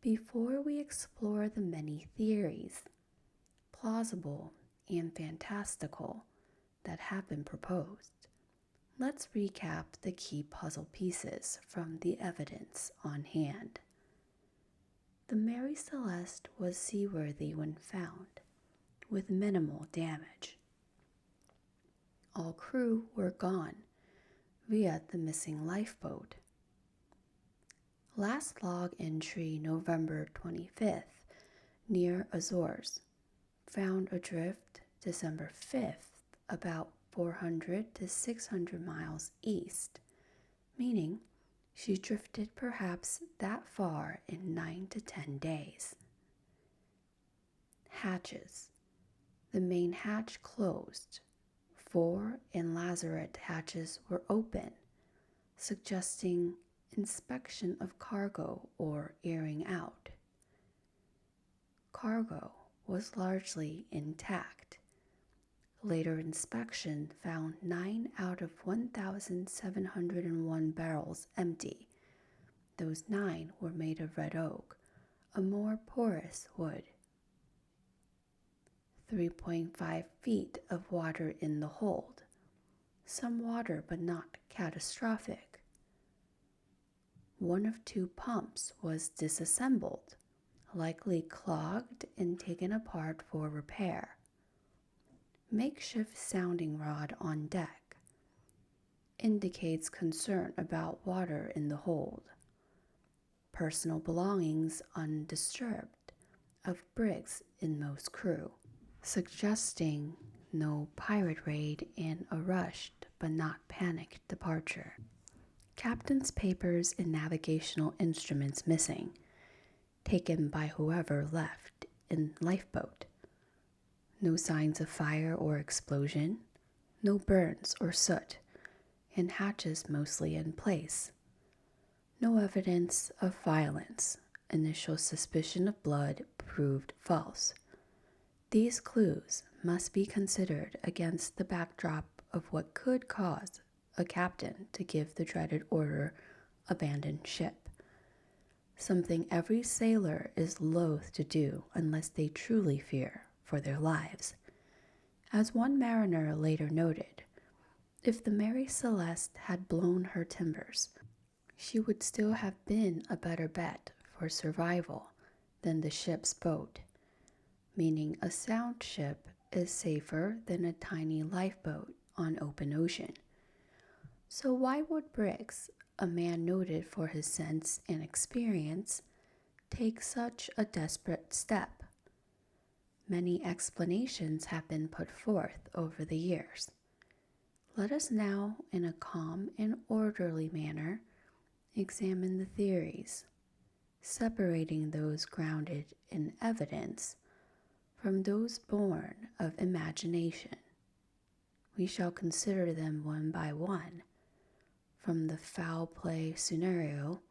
Before we explore the many theories, plausible and fantastical, that have been proposed, let's recap the key puzzle pieces from the evidence on hand. The Mary Celeste was seaworthy when found, with minimal damage. All crew were gone via the missing lifeboat. Last log entry November 25th, near Azores, found adrift December 5th, about 400 to 600 miles east, meaning she drifted perhaps that far in 9 to 10 days. Hatches. The main hatch closed. Fore and lazarette hatches were open, suggesting inspection of cargo or airing out. Cargo was largely intact. Later inspection found 9 out of 1,701 barrels empty. Those 9 were made of red oak, a more porous wood. 3.5 feet of water in the hold. Some water, but not catastrophic. One of 2 pumps was disassembled, likely clogged and taken apart for repair. Makeshift sounding rod on deck. Indicates concern about water in the hold. Personal belongings undisturbed of Briggs' inmost crew, suggesting no pirate raid and a rushed but not panicked departure. Captain's papers and navigational instruments missing, taken by whoever left in lifeboat. No signs of fire or explosion, no burns or soot, and hatches mostly in place. No evidence of violence. Initial suspicion of blood proved false. These clues must be considered against the backdrop of what could cause a captain to give the dreaded order, abandon ship. Something every sailor is loath to do unless they truly fear for their lives. As one mariner later noted, if the Mary Celeste had blown her timbers, she would still have been a better bet for survival than the ship's boat, meaning a sound ship is safer than a tiny lifeboat on open ocean. So why would Briggs, a man noted for his sense and experience, take such a desperate step? Many explanations have been put forth over the years. Let us now, in a calm and orderly manner, examine the theories, separating those grounded in evidence from those born of imagination. We shall consider them one by one, from the foul play scenario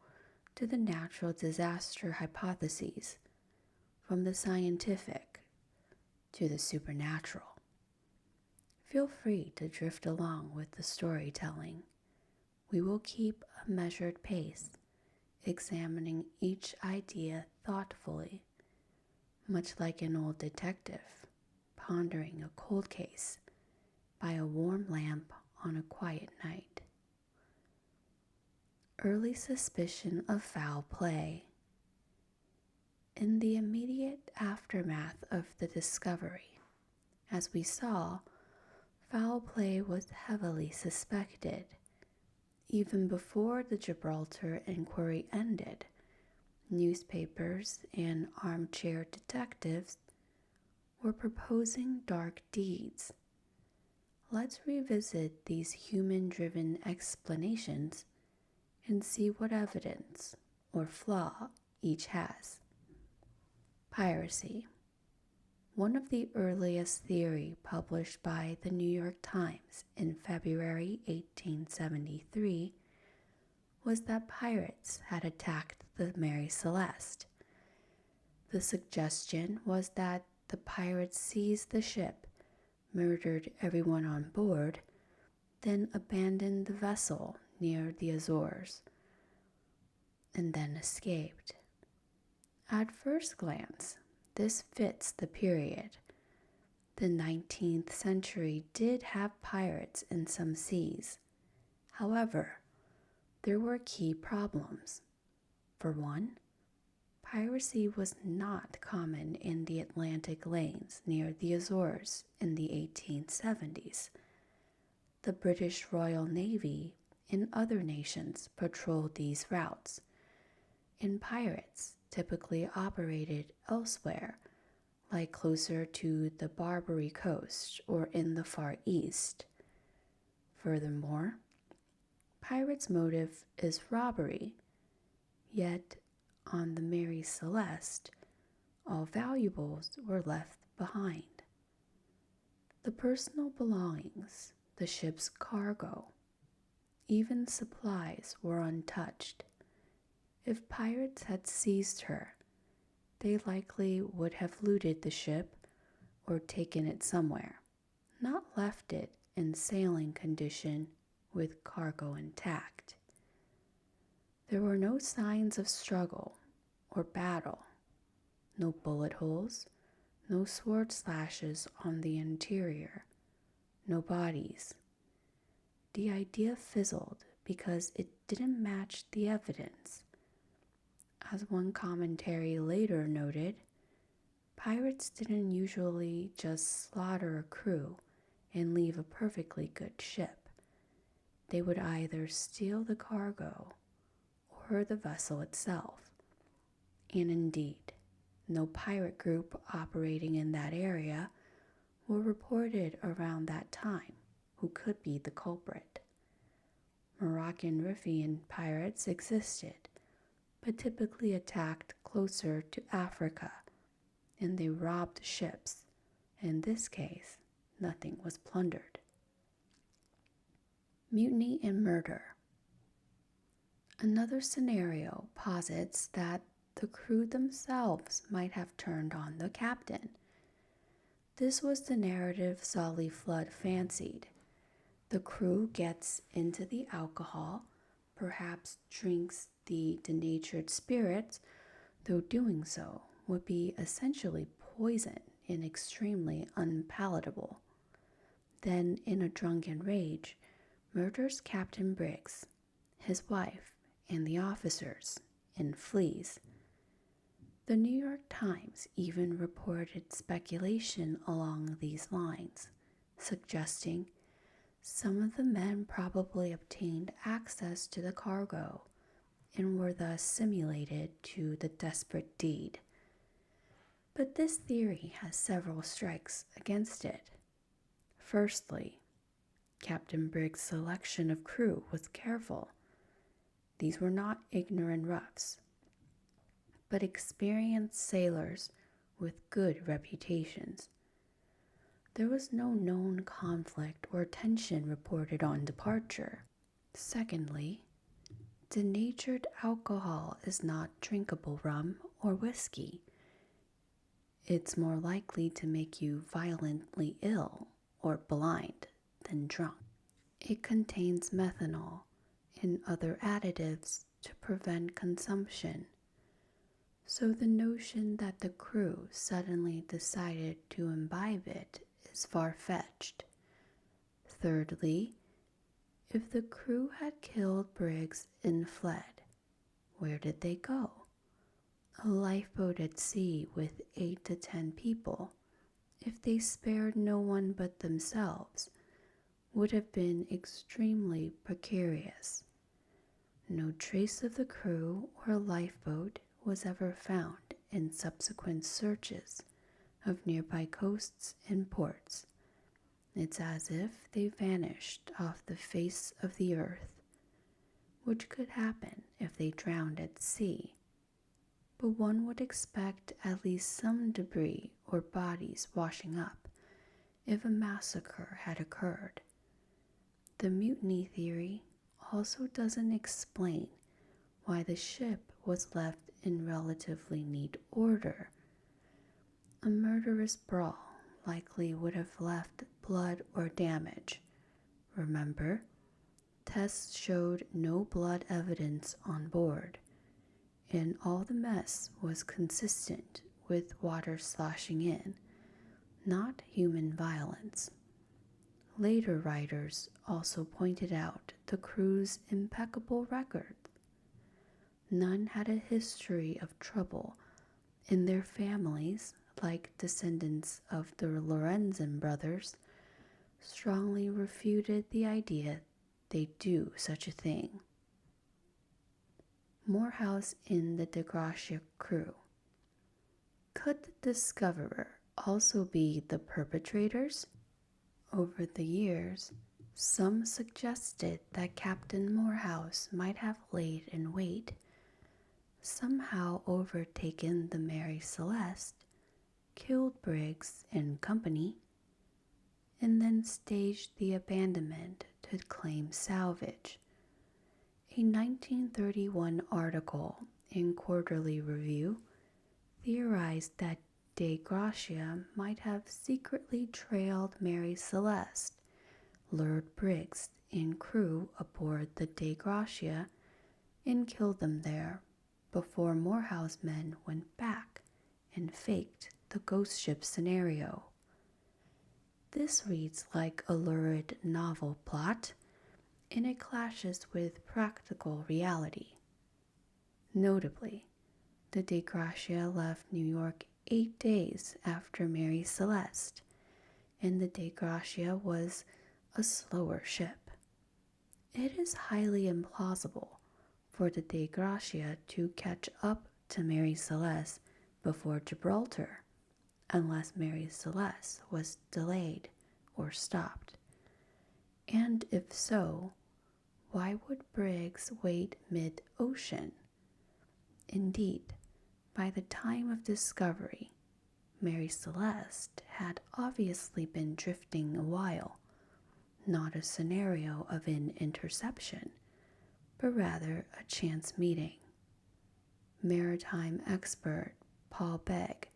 to the natural disaster hypotheses, from the scientific to the supernatural. Feel free to drift along with the storytelling. We will keep a measured pace, examining each idea thoughtfully, much like an old detective pondering a cold case by a warm lamp on a quiet night. Early suspicion of foul play. In the immediate aftermath of the discovery, as we saw, foul play was heavily suspected. Even before the Gibraltar inquiry ended, newspapers and armchair detectives were proposing dark deeds. Let's revisit these human-driven explanations and see what evidence or flaw each has. Piracy. One of the earliest theories published by the New York Times in February 1873 was that pirates had attacked the Mary Celeste. The suggestion was that the pirates seized the ship, murdered everyone on board, then abandoned the vessel near the Azores, and then escaped. At first glance, this fits the period. The 19th century did have pirates in some seas. However, there were key problems. For one, piracy was not common in the Atlantic lanes near the Azores in the 1870s. The British Royal Navy and other nations patrolled these routes, and pirates typically operated elsewhere, like closer to the Barbary Coast or in the Far East. Furthermore, pirates' motive is robbery, yet on the Mary Celeste, all valuables were left behind. The personal belongings, the ship's cargo, even supplies were untouched. If pirates had seized her, they likely would have looted the ship or taken it somewhere, not left it in sailing condition with cargo intact. There were no signs of struggle or battle, no bullet holes, no sword slashes on the interior, no bodies. The idea fizzled because it didn't match the evidence. As one commentary later noted, pirates didn't usually just slaughter a crew and leave a perfectly good ship. They would either steal the cargo or the vessel itself. And indeed, no pirate group operating in that area were reported around that time who could be the culprit. Moroccan Riffian pirates existed, but typically attacked closer to Africa, and they robbed ships. In this case, nothing was plundered. Mutiny and murder. Another scenario posits that the crew themselves might have turned on the captain. This was the narrative Solly Flood fancied. The crew gets into the alcohol, perhaps drinks the denatured spirits, though doing so would be essentially poison and extremely unpalatable. Then, in a drunken rage, murders Captain Briggs, his wife, and the officers, and flees. The New York Times even reported speculation along these lines, suggesting some of the men probably obtained access to the cargo and were thus simulated to the desperate deed. But this theory has several strikes against it. Firstly, Captain Briggs' selection of crew was careful. These were not ignorant roughs, but experienced sailors with good reputations. There was no known conflict or tension reported on departure. Secondly, denatured alcohol is not drinkable rum or whiskey. It's more likely to make you violently ill or blind than drunk. It contains methanol and other additives to prevent consumption. So the notion that the crew suddenly decided to imbibe it is far-fetched. Thirdly, if the crew had killed Briggs and fled, where did they go? A lifeboat at sea with 8 to 10 people, if they spared no one but themselves, would have been extremely precarious. No trace of the crew or lifeboat was ever found in subsequent searches of nearby coasts and ports. It's as if they vanished off the face of the earth, which could happen if they drowned at sea. But one would expect at least some debris or bodies washing up if a massacre had occurred. The mutiny theory also doesn't explain why the ship was left in relatively neat order. A murderous brawl likely would have left blood or damage. Remember, tests showed no blood evidence on board, and all the mess was consistent with water sloshing in, not human violence. Later writers also pointed out the crew's impeccable record. None had a history of trouble, and their families, like descendants of the Lorenzen brothers, strongly refuted the idea they'd do such a thing. Morehouse in the De Gracia crew. Could the discoverer also be the perpetrators? Over the years, some suggested that Captain Morehouse might have laid in wait, somehow overtaken the Mary Celeste, killed Briggs and company, and then staged the abandonment to claim salvage. A 1931 article in Quarterly Review theorized that De Gracia might have secretly trailed Mary Celeste, lured Briggs and crew aboard the De Gracia, and killed them there before Morehouse men went back and faked the ghost ship scenario. This reads like a lurid novel plot, and it clashes with practical reality. Notably, the De Gracia left New York 8 days after Mary Celeste, and the De Gracia was a slower ship. It is highly implausible for the De Gracia to catch up to Mary Celeste before Gibraltar, unless Mary Celeste was delayed or stopped. And if so, why would Briggs wait mid-ocean? Indeed, by the time of discovery, Mary Celeste had obviously been drifting a while, not a scenario of an interception, but rather a chance meeting. Maritime expert Paul Begg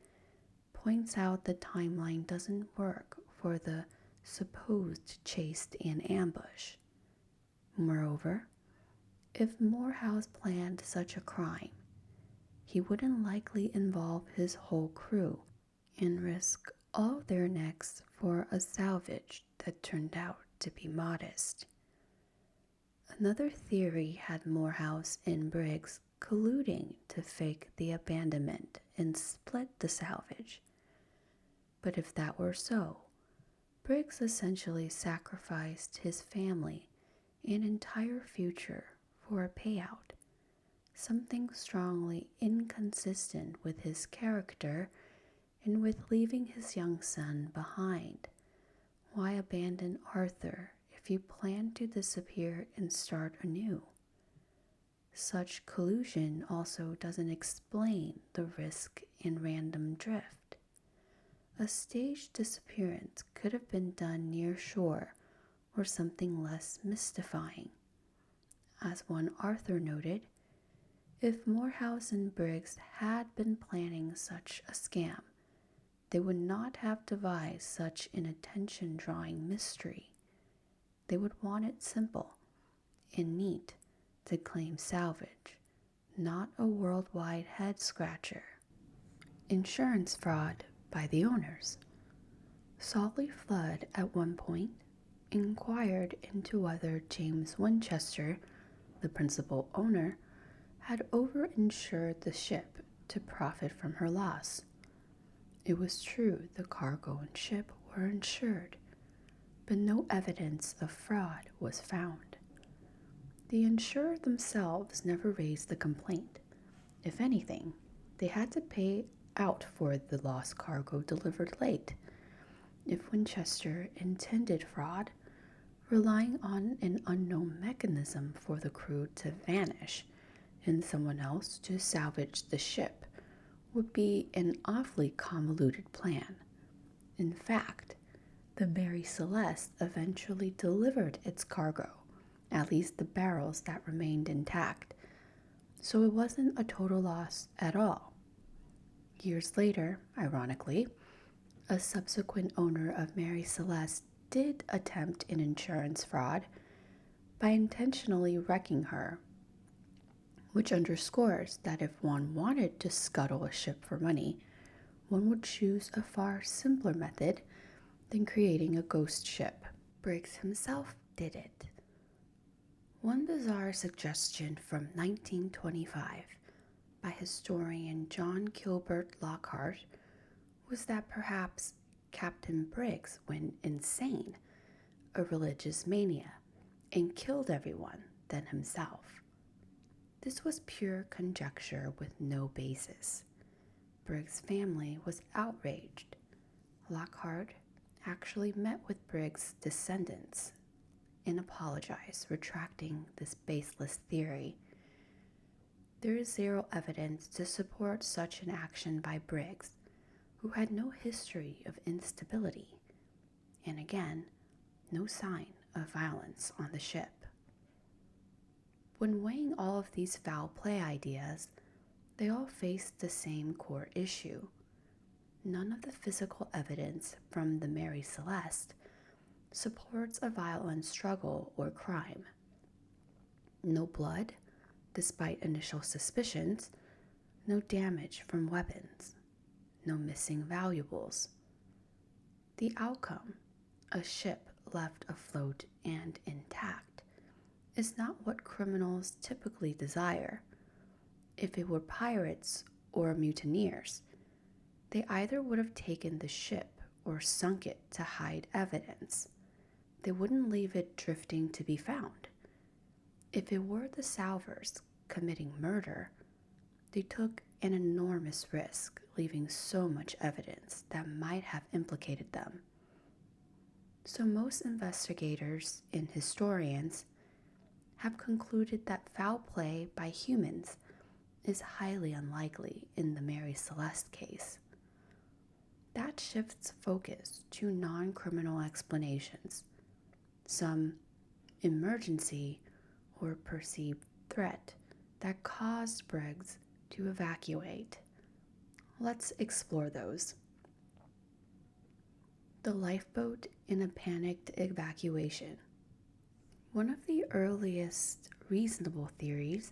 points out the timeline doesn't work for the supposed chase and ambush. Moreover, if Morehouse planned such a crime, he wouldn't likely involve his whole crew and risk all their necks for a salvage that turned out to be modest. Another theory had Morehouse and Briggs colluding to fake the abandonment and split the salvage. But if that were so, Briggs essentially sacrificed his family and entire future for a payout, something strongly inconsistent with his character and with leaving his young son behind. Why abandon Arthur if you plan to disappear and start anew? Such collusion also doesn't explain the risk in random drift. A staged disappearance could have been done near shore or something less mystifying. As one Arthur noted, if Morehouse and Briggs had been planning such a scam, they would not have devised such an attention-drawing mystery. They would want it simple and neat to claim salvage, not a worldwide head-scratcher. Insurance fraud by the owners. Solly Flood at one point inquired into whether James Winchester, the principal owner, had over-insured the ship to profit from her loss. It was true the cargo and ship were insured, but no evidence of fraud was found. The insurer themselves never raised the complaint. If anything, they had to pay out for the lost cargo delivered late. If Winchester intended fraud, relying on an unknown mechanism for the crew to vanish and someone else to salvage the ship would be an awfully convoluted plan. In fact, the Mary Celeste eventually delivered its cargo, at least the barrels that remained intact, so it wasn't a total loss at all. Years later, ironically, a subsequent owner of Mary Celeste did attempt an insurance fraud by intentionally wrecking her, which underscores that if one wanted to scuttle a ship for money, one would choose a far simpler method than creating a ghost ship. Briggs himself did it. One bizarre suggestion from 1925 by historian John Gilbert Lockhart was that perhaps Captain Briggs went insane, a religious mania, and killed everyone then himself. This was pure conjecture with no basis. Briggs' family was outraged. Lockhart actually met with Briggs' descendants and apologized, retracting this baseless theory. There is zero evidence to support such an action by Briggs, who had no history of instability, and again, no sign of violence on the ship. When weighing all of these foul play ideas, they all faced the same core issue. None of the physical evidence from the Mary Celeste supports a violent struggle or crime. No blood, despite initial suspicions, no damage from weapons, no missing valuables. The outcome, a ship left afloat and intact, is not what criminals typically desire. If it were pirates or mutineers, they either would have taken the ship or sunk it to hide evidence. They wouldn't leave it drifting to be found. If it were the Salvers committing murder, they took an enormous risk, leaving so much evidence that might have implicated them. So most investigators and historians have concluded that foul play by humans is highly unlikely in the Mary Celeste case. That shifts focus to non-criminal explanations, some emergency or perceived threat that caused Briggs to evacuate. Let's explore those. The lifeboat in a panicked evacuation. One of the earliest reasonable theories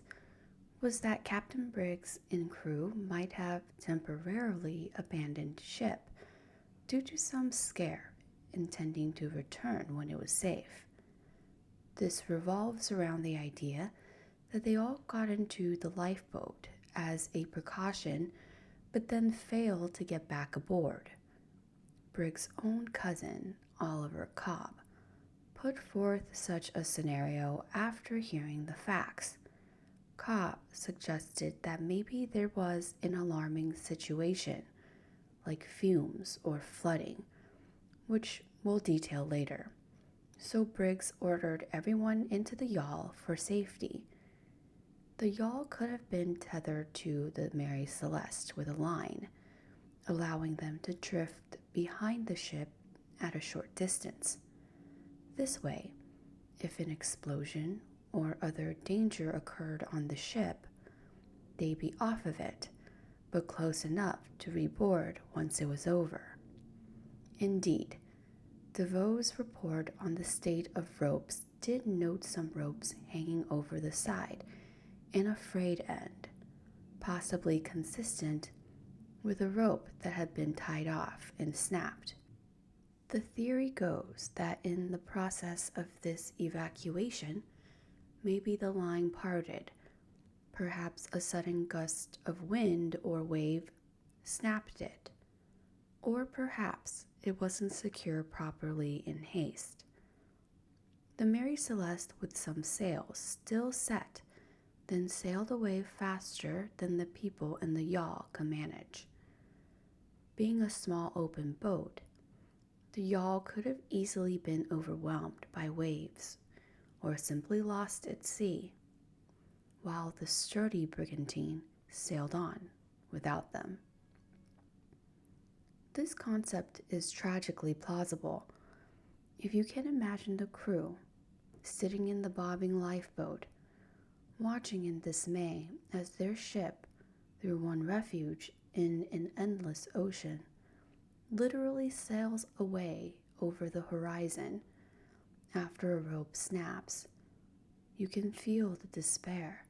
was that Captain Briggs and crew might have temporarily abandoned ship due to some scare, intending to return when it was safe. This revolves around the idea that they all got into the lifeboat as a precaution, but then failed to get back aboard. Briggs' own cousin, Oliver Cobb, put forth such a scenario after hearing the facts. Cobb suggested that maybe there was an alarming situation, like fumes or flooding, which we'll detail later. So Briggs ordered everyone into the yawl for safety. The yawl could have been tethered to the Mary Celeste with a line, allowing them to drift behind the ship at a short distance. This way, if an explosion or other danger occurred on the ship, they'd be off of it, but close enough to reboard once it was over. Indeed, DeVoe's report on the state of ropes did note some ropes hanging over the side and a frayed end, possibly consistent with a rope that had been tied off and snapped. The theory goes that in the process of this evacuation, maybe the line parted. Perhaps a sudden gust of wind or wave snapped it. Or perhaps it wasn't secured properly in haste. The Mary Celeste, with some sails still set, then sailed away faster than the people in the yawl could manage. Being a small open boat, the yawl could have easily been overwhelmed by waves or simply lost at sea, while the sturdy brigantine sailed on without them. This concept is tragically plausible. If you can imagine the crew sitting in the bobbing lifeboat, watching in dismay as their ship, through one refuge in an endless ocean, literally sails away over the horizon after a rope snaps, you can feel the despair.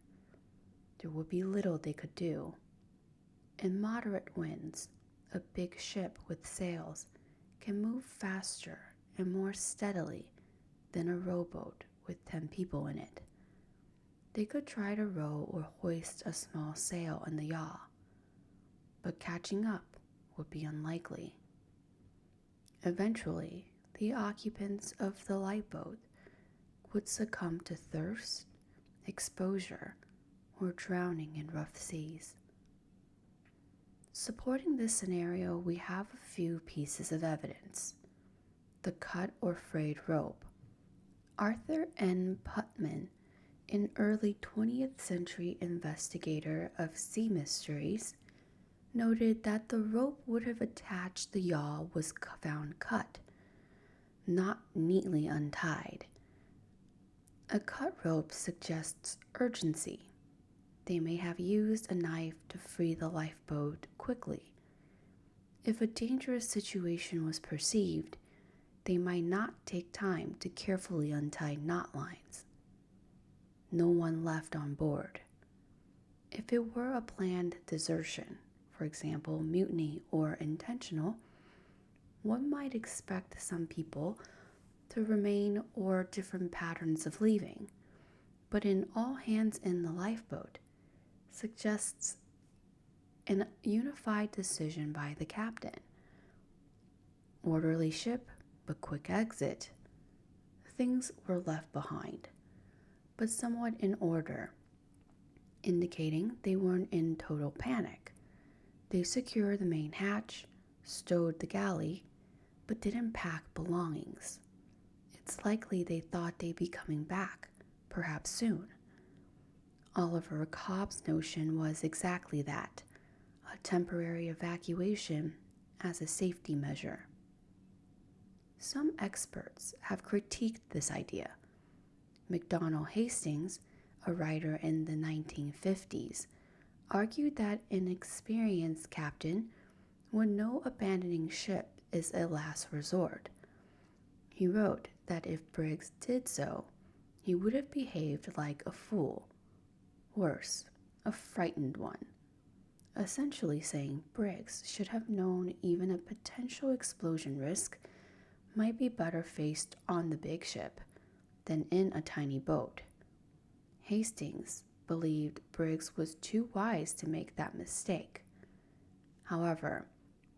There would be little they could do. In moderate winds, a big ship with sails can move faster and more steadily than a rowboat with 10 people in it. They could try to row or hoist a small sail in the yawl, but catching up would be unlikely. Eventually, the occupants of the lifeboat would succumb to thirst, exposure, or drowning in rough seas. Supporting this scenario, we have a few pieces of evidence. The cut or frayed rope. Arthur N. Putman, an early 20th century investigator of sea mysteries, noted that the rope would have attached the yawl was found cut, not neatly untied. A cut rope suggests urgency. They may have used a knife to free the lifeboat quickly. If a dangerous situation was perceived, they might not take time to carefully untie knot lines. No one left on board. If it were a planned desertion, for example, mutiny or intentional, one might expect some people to remain or different patterns of leaving. But in All Hands in the Lifeboat suggests an unified decision by the captain. Orderly ship, but quick exit. Things were left behind, but somewhat in order, indicating they weren't in total panic. They secured the main hatch, stowed the galley, but didn't pack belongings. It's likely they thought they'd be coming back, perhaps soon. Oliver Cobb's notion was exactly that, a temporary evacuation as a safety measure. Some experts have critiqued this idea. McDonnell Hastings, a writer in the 1950s, argued that an experienced captain would know abandoning ship is a last resort. He wrote that if Briggs did so, he would have behaved like a fool. Worse, a frightened one. Essentially saying Briggs should have known even a potential explosion risk might be better faced on the big ship than in a tiny boat. Hastings believed Briggs was too wise to make that mistake. However,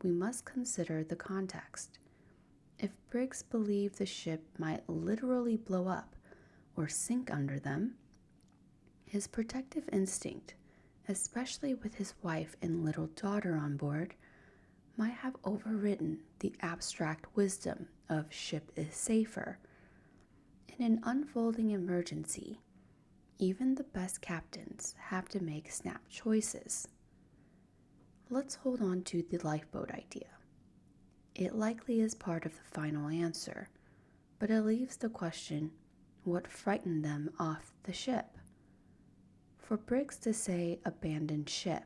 we must consider the context. If Briggs believed the ship might literally blow up or sink under them, his protective instinct, especially with his wife and little daughter on board, might have overridden the abstract wisdom of ship is safer. In an unfolding emergency, even the best captains have to make snap choices. Let's hold on to the lifeboat idea. It likely is part of the final answer, but it leaves the question, what frightened them off the ship? For Briggs to say abandoned ship,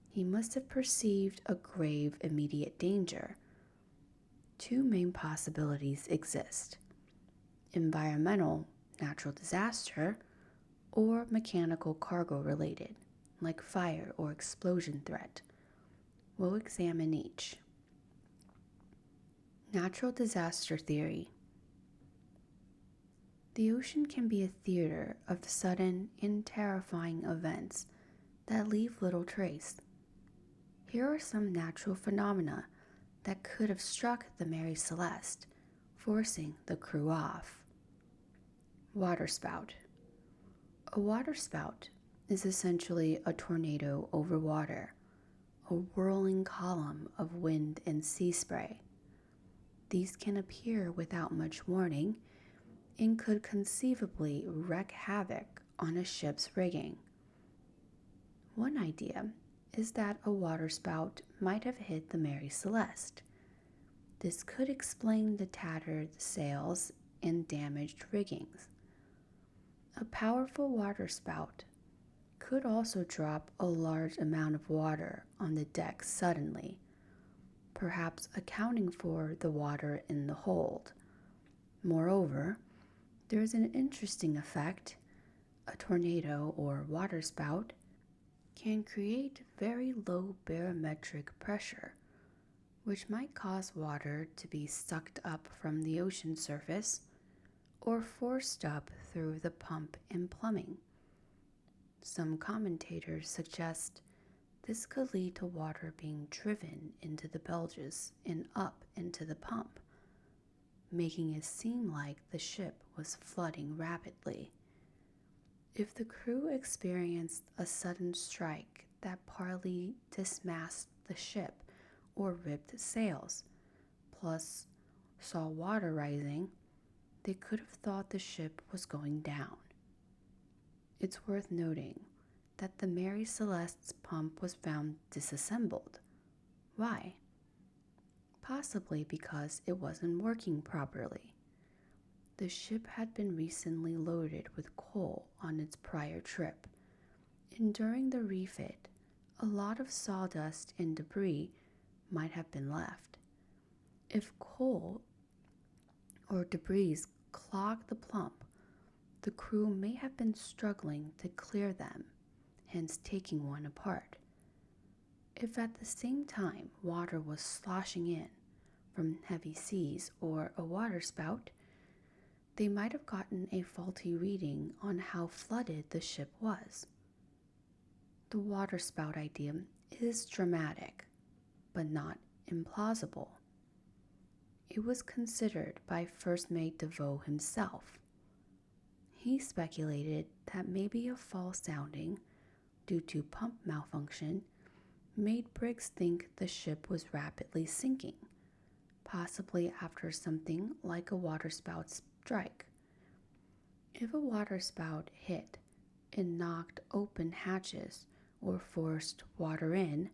he must have perceived a grave immediate danger. Two main possibilities exist: environmental, natural disaster, or mechanical cargo related, like fire or explosion threat. We'll examine each. Natural disaster theory. The ocean can be a theater of sudden and terrifying events that leave little trace. Here are some natural phenomena that could have struck the Mary Celeste, forcing the crew off. Waterspout. A waterspout is essentially a tornado over water, a whirling column of wind and sea spray. These can appear without much warning and could conceivably wreak havoc on a ship's rigging. One idea is that a waterspout might have hit the Mary Celeste. This could explain the tattered sails and damaged riggings. A powerful waterspout could also drop a large amount of water on the deck suddenly, perhaps accounting for the water in the hold. Moreover, there is an interesting effect. A tornado or waterspout can create very low barometric pressure, which might cause water to be sucked up from the ocean surface or forced up through the pump and plumbing. Some commentators suggest this could lead to water being driven into the bilges and up into the pump, making it seem like the ship was flooding rapidly. If the crew experienced a sudden strike that partly dismasted the ship or ripped sails, plus saw water rising, they could have thought the ship was going down. It's worth noting that the Mary Celeste's pump was found disassembled. Why? Possibly because it wasn't working properly. The ship had been recently loaded with coal on its prior trip, and during the refit, a lot of sawdust and debris might have been left. If coal or debris clogged the pump, the crew may have been struggling to clear them, hence taking one apart. If at the same time water was sloshing in from heavy seas or a waterspout, they might have gotten a faulty reading on how flooded the ship was. The waterspout idea is dramatic, but not implausible. It was considered by First Mate DeVoe himself. He speculated that maybe a false sounding due to pump malfunction made Briggs think the ship was rapidly sinking, possibly after something like a waterspout strike. If a waterspout hit and knocked open hatches or forced water in,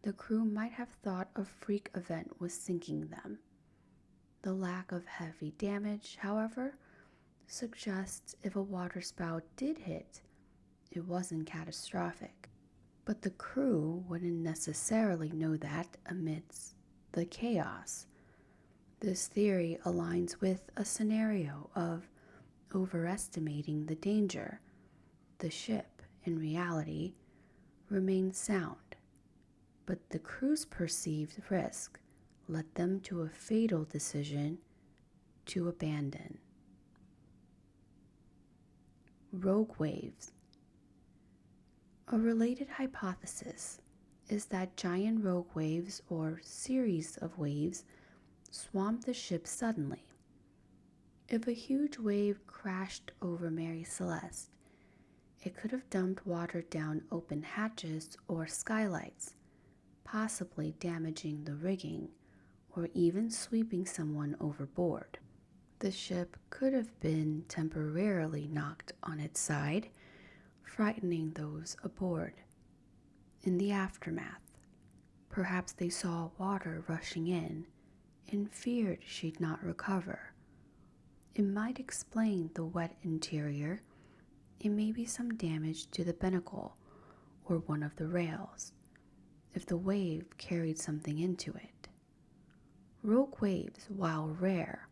the crew might have thought a freak event was sinking them. The lack of heavy damage, however, suggests if a waterspout did hit, it wasn't catastrophic. But the crew wouldn't necessarily know that amidst the chaos. This theory aligns with a scenario of overestimating the danger. The ship, in reality, remained sound, but the crew's perceived risk led them to a fatal decision to abandon. Rogue waves. A related hypothesis is that giant rogue waves or series of waves swamped the ship suddenly. If a huge wave crashed over Mary Celeste, it could have dumped water down open hatches or skylights, possibly damaging the rigging or even sweeping someone overboard. The ship could have been temporarily knocked on its side, frightening those aboard. In the aftermath, perhaps they saw water rushing in and feared she'd not recover. It might explain the wet interior and maybe some damage to the binnacle or one of the rails, if the wave carried something into it. Rogue waves, while rare,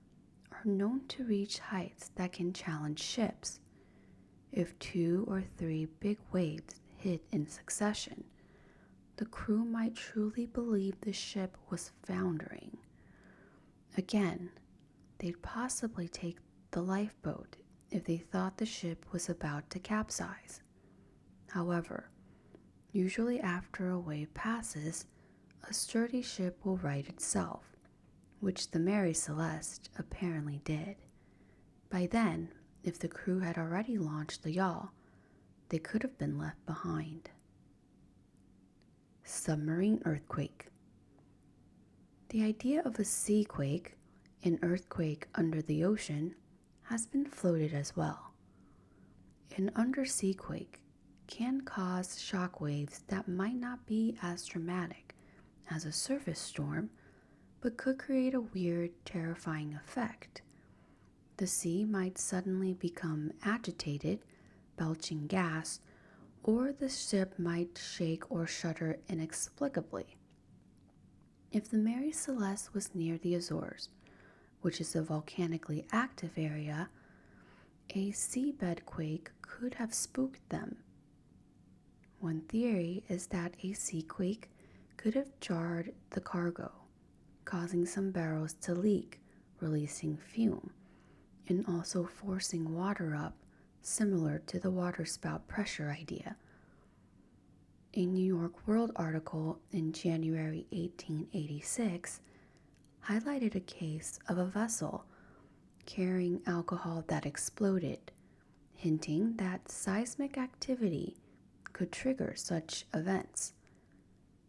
are known to reach heights that can challenge ships. If 2 or 3 big waves hit in succession, the crew might truly believe the ship was foundering. Again, they'd possibly take the lifeboat if they thought the ship was about to capsize. However, usually after a wave passes, a sturdy ship will right itself, which the Mary Celeste apparently did. By then, if the crew had already launched the yawl, they could have been left behind. Submarine earthquake. The idea of a seaquake, an earthquake under the ocean, has been floated as well. An undersea quake can cause shock waves that might not be as dramatic as a surface storm, but could create a weird, terrifying effect. The sea might suddenly become agitated, belching gas, or the ship might shake or shudder inexplicably. If the Mary Celeste was near the Azores, which is a volcanically active area, a seabed quake could have spooked them. One theory is that a sea quake could have jarred the cargo, causing some barrels to leak, releasing fume, and also forcing water up, similar to the waterspout pressure idea. A New York World article in January 1886 highlighted a case of a vessel carrying alcohol that exploded, hinting that seismic activity could trigger such events.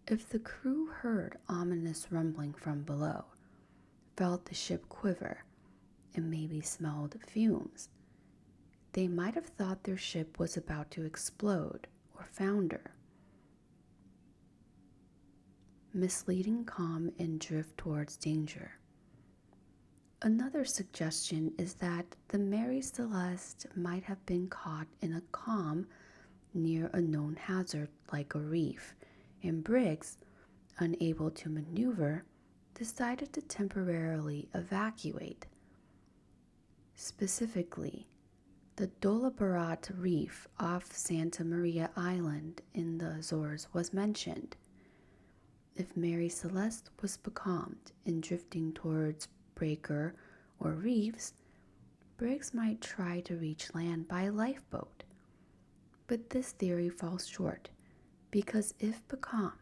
If the crew heard ominous rumbling from below, felt the ship quiver, and maybe smelled fumes, they might have thought their ship was about to explode or founder. Misleading calm and drift towards danger. Another suggestion is that the Mary Celeste might have been caught in a calm near a known hazard like a reef, and Briggs, unable to maneuver, decided to temporarily evacuate. Specifically, the Dolabarat Reef off Santa Maria Island in the Azores was mentioned. if Mary Celeste was becalmed and drifting towards breaker or reefs, Briggs might try to reach land by lifeboat. But this theory falls short, because if becalmed,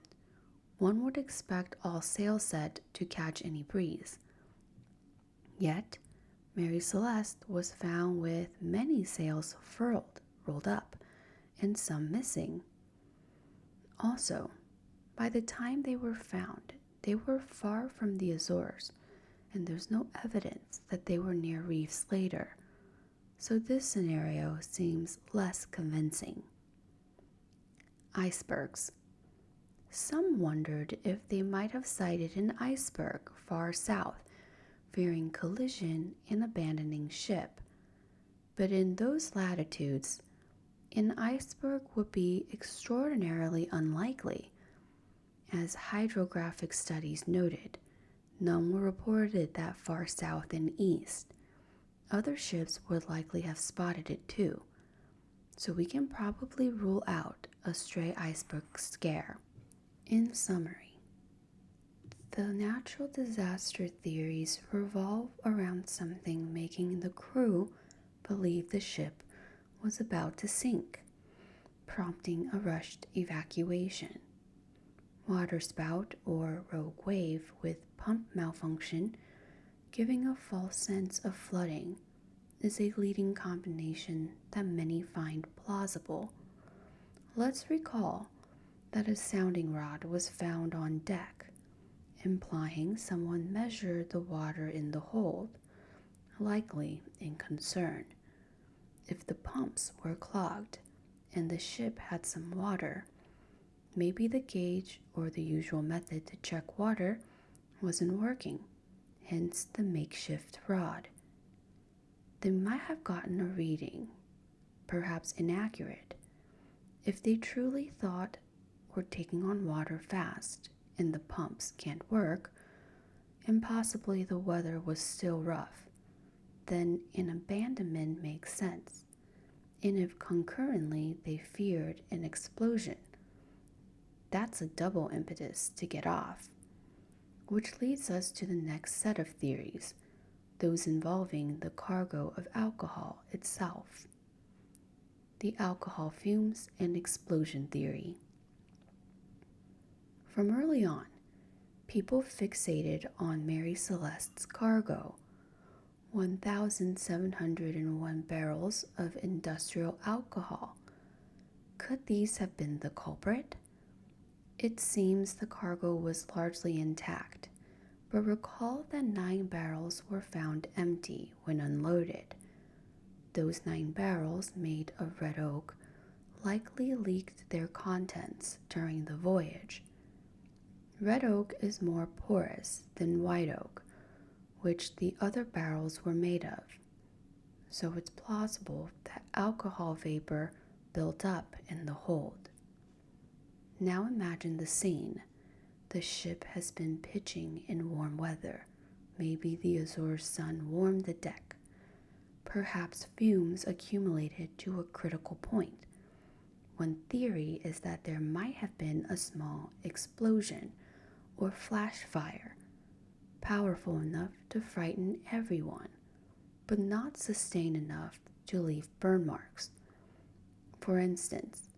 one would expect all sails set to catch any breeze. Yet, Mary Celeste was found with many sails rolled up, and some missing. Also, by the time they were found, they were far from the Azores, and there's no evidence that they were near reefs later, so this scenario seems less convincing. Icebergs. Some wondered if they might have sighted an iceberg far south, fearing collision and abandoning ship. But in those latitudes, an iceberg would be extraordinarily unlikely. As hydrographic studies noted, none were reported that far south and east. Other ships would likely have spotted it too, so we can probably rule out a stray iceberg scare. In summary, the natural disaster theories revolve around something making the crew believe the ship was about to sink, prompting a rushed evacuation. Waterspout or rogue wave with pump malfunction, giving a false sense of flooding, is a leading combination that many find plausible. Let's recall that a sounding rod was found on deck, implying someone measured the water in the hold, likely in concern. If the pumps were clogged and the ship had some water, maybe the gauge or the usual method to check water wasn't working, hence the makeshift rod. They might have gotten a reading, perhaps inaccurate. If they truly thought we're taking on water fast and the pumps can't work, and possibly the weather was still rough, then an abandonment makes sense. And if concurrently they feared an explosion, that's a double impetus to get off. Which leads us to the next set of theories, those involving the cargo of alcohol itself. The alcohol fumes and explosion theory. From early on, people fixated on Mary Celeste's cargo, 1,701 barrels of industrial alcohol. Could these have been the culprit? It seems the cargo was largely intact, but recall that 9 barrels were found empty when unloaded. Those 9 barrels made of red oak likely leaked their contents during the voyage. Red oak is more porous than white oak, which the other barrels were made of, so it's plausible that alcohol vapor built up in the hold. Now imagine the scene. The ship has been pitching in warm weather. Maybe the Azores sun warmed the deck. Perhaps fumes accumulated to a critical point. One theory is that there might have been a small explosion or flash fire, powerful enough to frighten everyone, but not sustained enough to leave burn marks. For instance,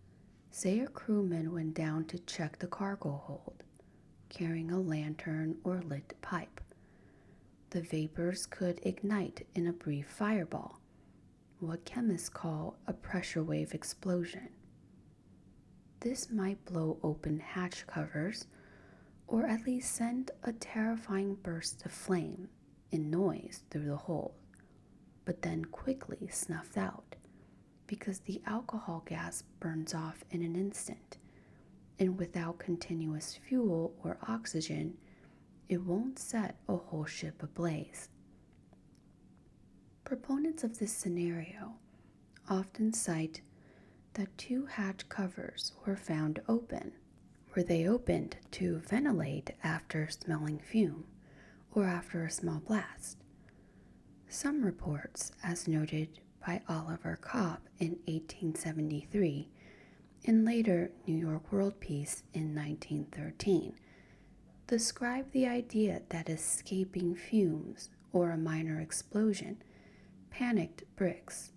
say a crewman went down to check the cargo hold, carrying a lantern or lit pipe. The vapors could ignite in a brief fireball, what chemists call a pressure wave explosion. This might blow open hatch covers, or at least send a terrifying burst of flame and noise through the hold, but then quickly snuffed out, because the alcohol gas burns off in an instant, and without continuous fuel or oxygen, it won't set a whole ship ablaze. Proponents of this scenario often cite that 2 hatch covers were found open. Were they opened to ventilate after smelling fume or after a small blast? Some reports, as noted by Oliver Cobb in 1873 and later New York World Peace in 1913, described the idea that escaping fumes or a minor explosion panicked Briggs.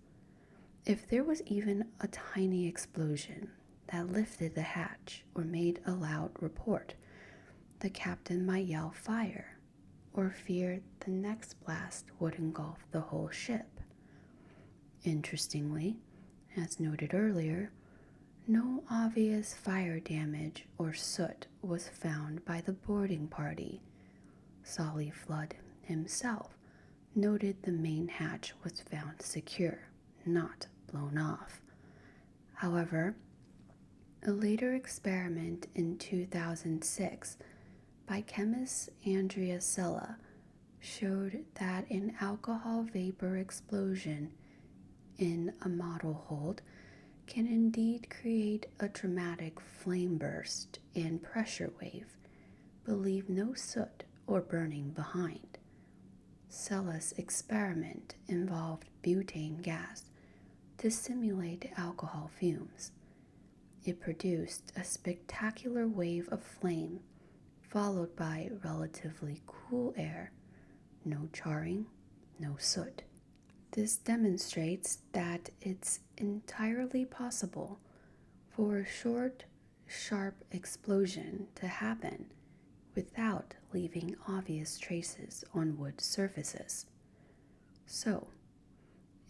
If there was even a tiny explosion that lifted the hatch or made a loud report, the captain might yell fire or fear the next blast would engulf the whole ship. Interestingly, as noted earlier, no obvious fire damage or soot was found by the boarding party. Solly Flood himself noted the main hatch was found secure, not blown off. However, a later experiment in 2006 by chemist Andrea Sella showed that an alcohol vapor explosion in a model hold can indeed create a dramatic flame burst and pressure wave, but leave no soot or burning behind. Sella's experiment involved butane gas to simulate alcohol fumes. It produced a spectacular wave of flame, followed by relatively cool air, no charring, no soot. This demonstrates that it's entirely possible for a short, sharp explosion to happen without leaving obvious traces on wood surfaces. So,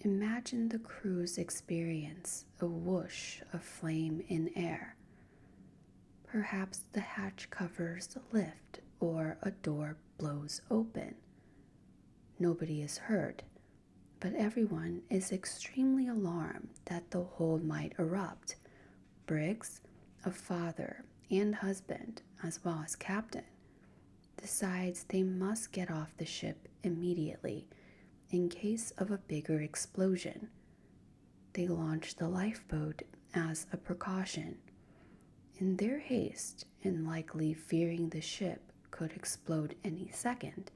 imagine the crew's experience a whoosh of flame in air. Perhaps the hatch covers lift or a door blows open. Nobody is hurt, but everyone is extremely alarmed that the hold might erupt. Briggs, a father and husband, as well as captain, decides they must get off the ship immediately in case of a bigger explosion. They launch the lifeboat as a precaution. In their haste, and likely fearing the ship could explode any second,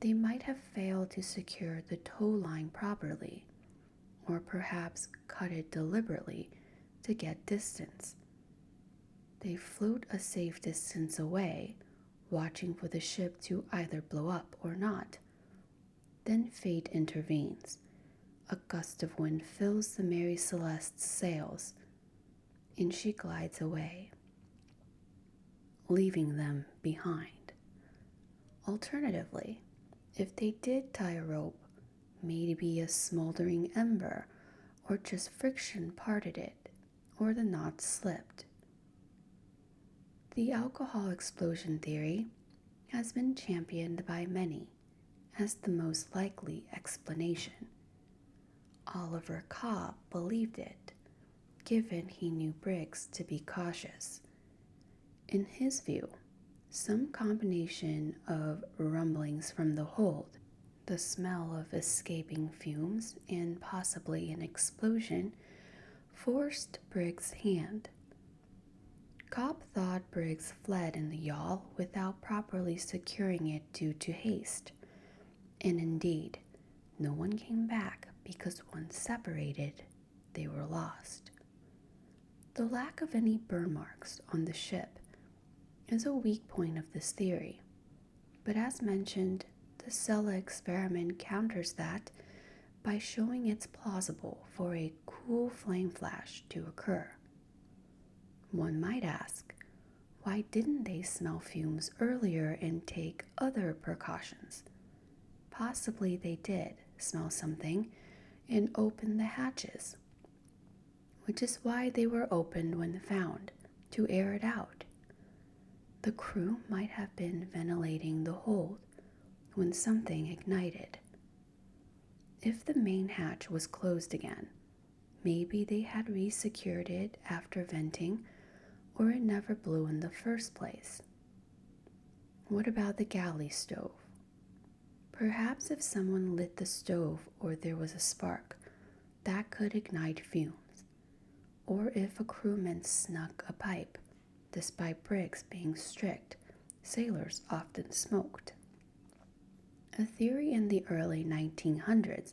they might have failed to secure the tow line properly, or perhaps cut it deliberately to get distance. They float a safe distance away, watching for the ship to either blow up or not. Then fate intervenes. A gust of wind fills the Mary Celeste's sails, and she glides away, leaving them behind. Alternatively, if they did tie a rope, maybe a smoldering ember or just friction parted it, or the knot slipped. The alcohol explosion theory has been championed by many as the most likely explanation. Oliver Cobb believed it, given he knew Briggs to be cautious. In his view, some combination of rumblings from the hold, the smell of escaping fumes, and possibly an explosion forced Briggs' hand. Cobb thought Briggs fled in the yawl without properly securing it due to haste. And indeed, no one came back because once separated, they were lost. The lack of any burn marks on the ship is a weak point of this theory, but as mentioned, the Sella experiment counters that by showing it's plausible for a cool flame flash to occur. One might ask, why didn't they smell fumes earlier and take other precautions? Possibly they did smell something and opened the hatches, which is why they were opened when found, to air it out. The crew might have been ventilating the hold when something ignited. If the main hatch was closed again, maybe they had resecured it after venting, or it never blew in the first place. What about the galley stove? Perhaps if someone lit the stove or there was a spark, that could ignite fumes. Or if a crewman snuck a pipe. Despite Briggs being strict, sailors often smoked. A theory in the early 1900s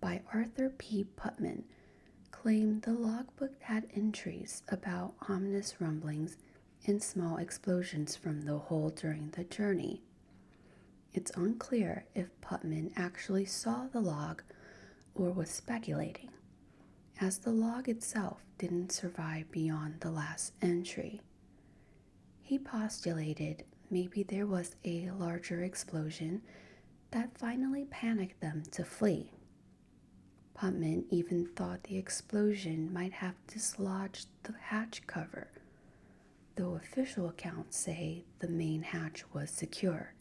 by Arthur P. Putman claimed the logbook had entries about ominous rumblings and small explosions from the hull during the journey. It's unclear if Putman actually saw the log or was speculating, as the log itself didn't survive beyond the last entry. He postulated maybe there was a larger explosion that finally panicked them to flee. Putman even thought the explosion might have dislodged the hatch cover, though official accounts say the main hatch was secure.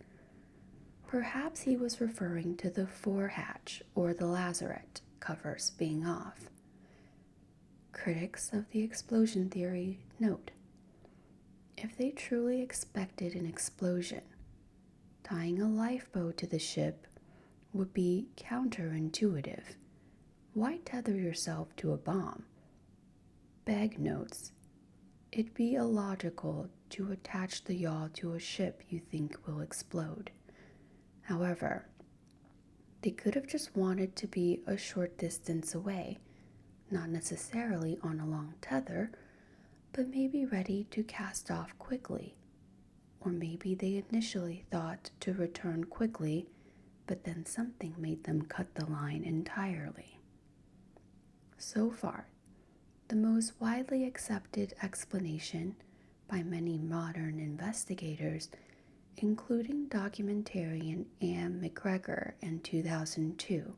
Perhaps he was referring to the fore hatch or the lazarette covers being off. Critics of the explosion theory note, if they truly expected an explosion, tying a lifeboat to the ship would be counterintuitive. Why tether yourself to a bomb? Begg notes, it'd be illogical to attach the yawl to a ship you think will explode. However, they could have just wanted to be a short distance away, not necessarily on a long tether, but maybe ready to cast off quickly. Or maybe they initially thought to return quickly, but then something made them cut the line entirely. So far, the most widely accepted explanation by many modern investigators, including documentarian Anne McGregor in 2002,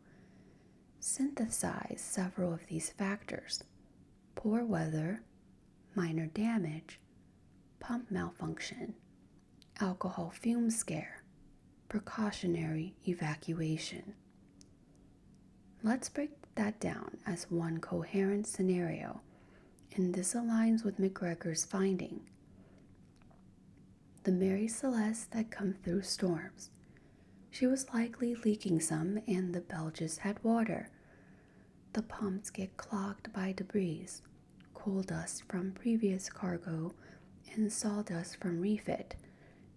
synthesized several of these factors: poor weather, minor damage, pump malfunction, alcohol fume scare, precautionary evacuation. Let's break that down as one coherent scenario, and this aligns with McGregor's finding. The Mary Celeste had come through storms. She was likely leaking some, and the bilges had water. The pumps get clogged by debris, coal dust from previous cargo, and sawdust from refit,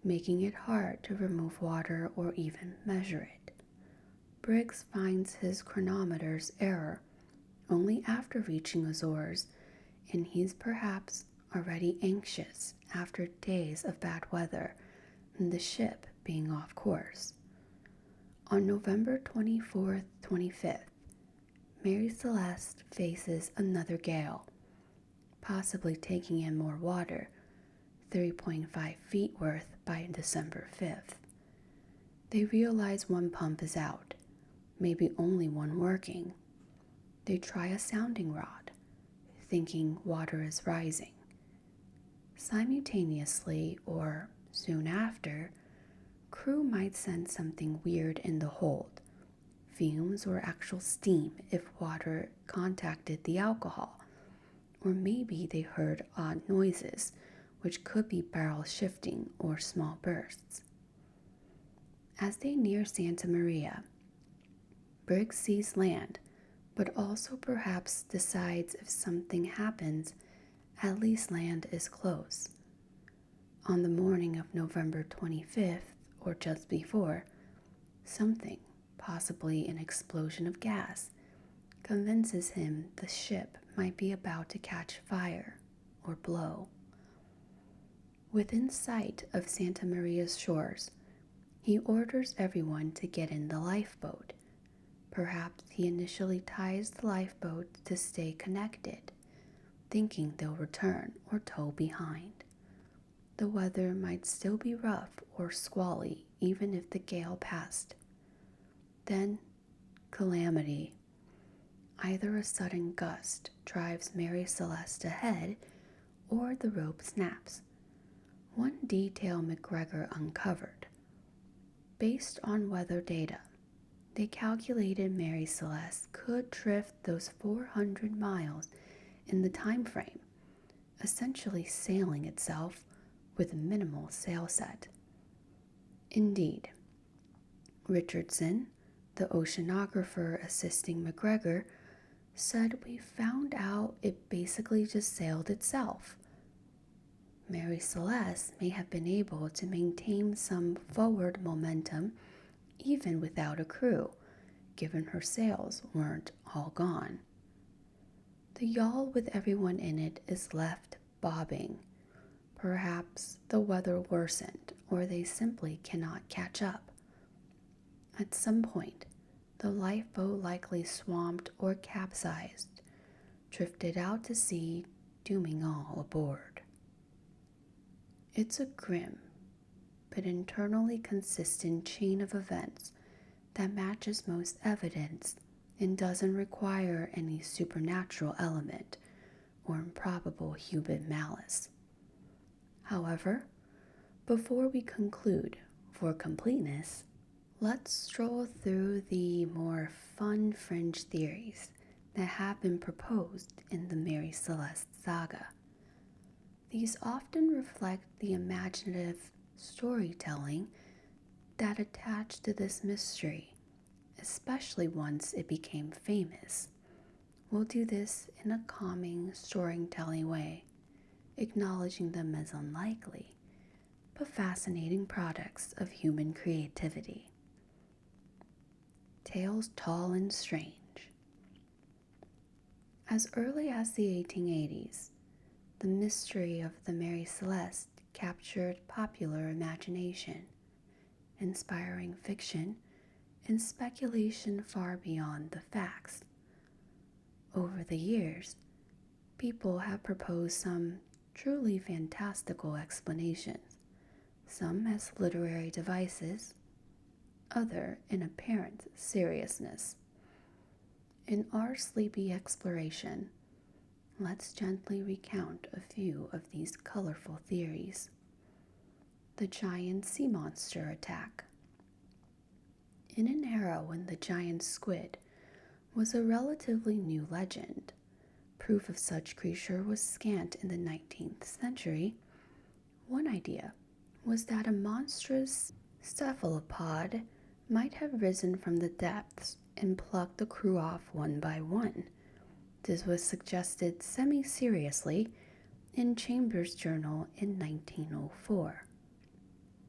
making it hard to remove water or even measure it. Briggs finds his chronometer's error only after reaching Azores, and he's perhaps already anxious after days of bad weather and the ship being off course. On November 24th, 25th, Mary Celeste faces another gale, possibly taking in more water, 3.5 feet worth by December 5th. They realize one pump is out, maybe only one working. They try a sounding rod, thinking water is rising. Simultaneously, or soon after, crew might sense something weird in the hold, fumes or actual steam if water contacted the alcohol, or maybe they heard odd noises, which could be barrel shifting or small bursts. As they near Santa Maria, Briggs sees land, but also perhaps decides if something happens, at least land is close. On the morning of November 25th, or just before, something, possibly an explosion of gas, convinces him the ship might be about to catch fire or blow. Within sight of Santa Maria's shores, he orders everyone to get in the lifeboat. Perhaps he initially ties the lifeboat to stay connected, thinking they'll return or tow behind. The weather might still be rough or squally even if the gale passed. Then, calamity. Either a sudden gust drives Mary Celeste ahead, or the rope snaps. One detail McGregor uncovered. Based on weather data, they calculated Mary Celeste could drift those 400 miles in the time frame, essentially sailing itself with minimal sail set. Indeed, Richardson, the oceanographer assisting McGregor, said we found out it basically just sailed itself. Mary Celeste may have been able to maintain some forward momentum even without a crew, given her sails weren't all gone. The yawl with everyone in it is left bobbing. Perhaps the weather worsened or they simply cannot catch up. At some point, the lifeboat likely swamped or capsized, drifted out to sea, dooming all aboard. It's a grim but internally consistent chain of events that matches most evidence and doesn't require any supernatural element or improbable human malice. However, before we conclude, for completeness, let's stroll through the more fun fringe theories that have been proposed in the Mary Celeste saga. These often reflect the imaginative storytelling that attached to this mystery, especially once it became famous. We'll do this in a calming, storytelling way, acknowledging them as unlikely, but fascinating products of human creativity. Tales tall and strange. As early as the 1880s, the mystery of the Mary Celeste captured popular imagination, inspiring fiction and speculation far beyond the facts. Over the years, people have proposed some truly fantastical explanations, some as literary devices, other in apparent seriousness. In our sleepy exploration, let's gently recount a few of these colorful theories. The giant sea monster attack. In an era when the giant squid was a relatively new legend, proof of such creature was scant in the 19th century. One idea was that a monstrous cephalopod might have risen from the depths and plucked the crew off one by one. This was suggested semi-seriously in Chambers' journal in 1904.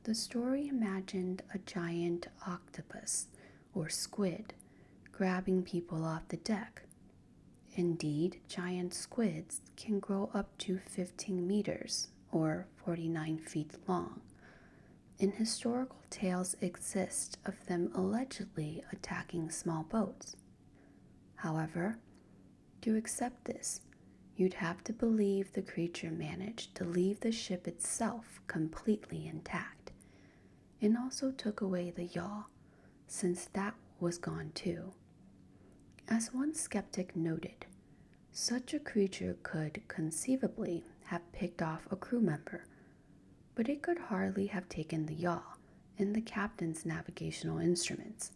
The story imagined a giant octopus or squid grabbing people off the deck. Indeed, giant squids can grow up to 15 meters or 49 feet long, and historical tales exist of them allegedly attacking small boats. However, to accept this, you'd have to believe the creature managed to leave the ship itself completely intact, and also took away the yaw, since that was gone too. As one skeptic noted, such a creature could conceivably have picked off a crew member, but it could hardly have taken the yaw and the captain's navigational instruments.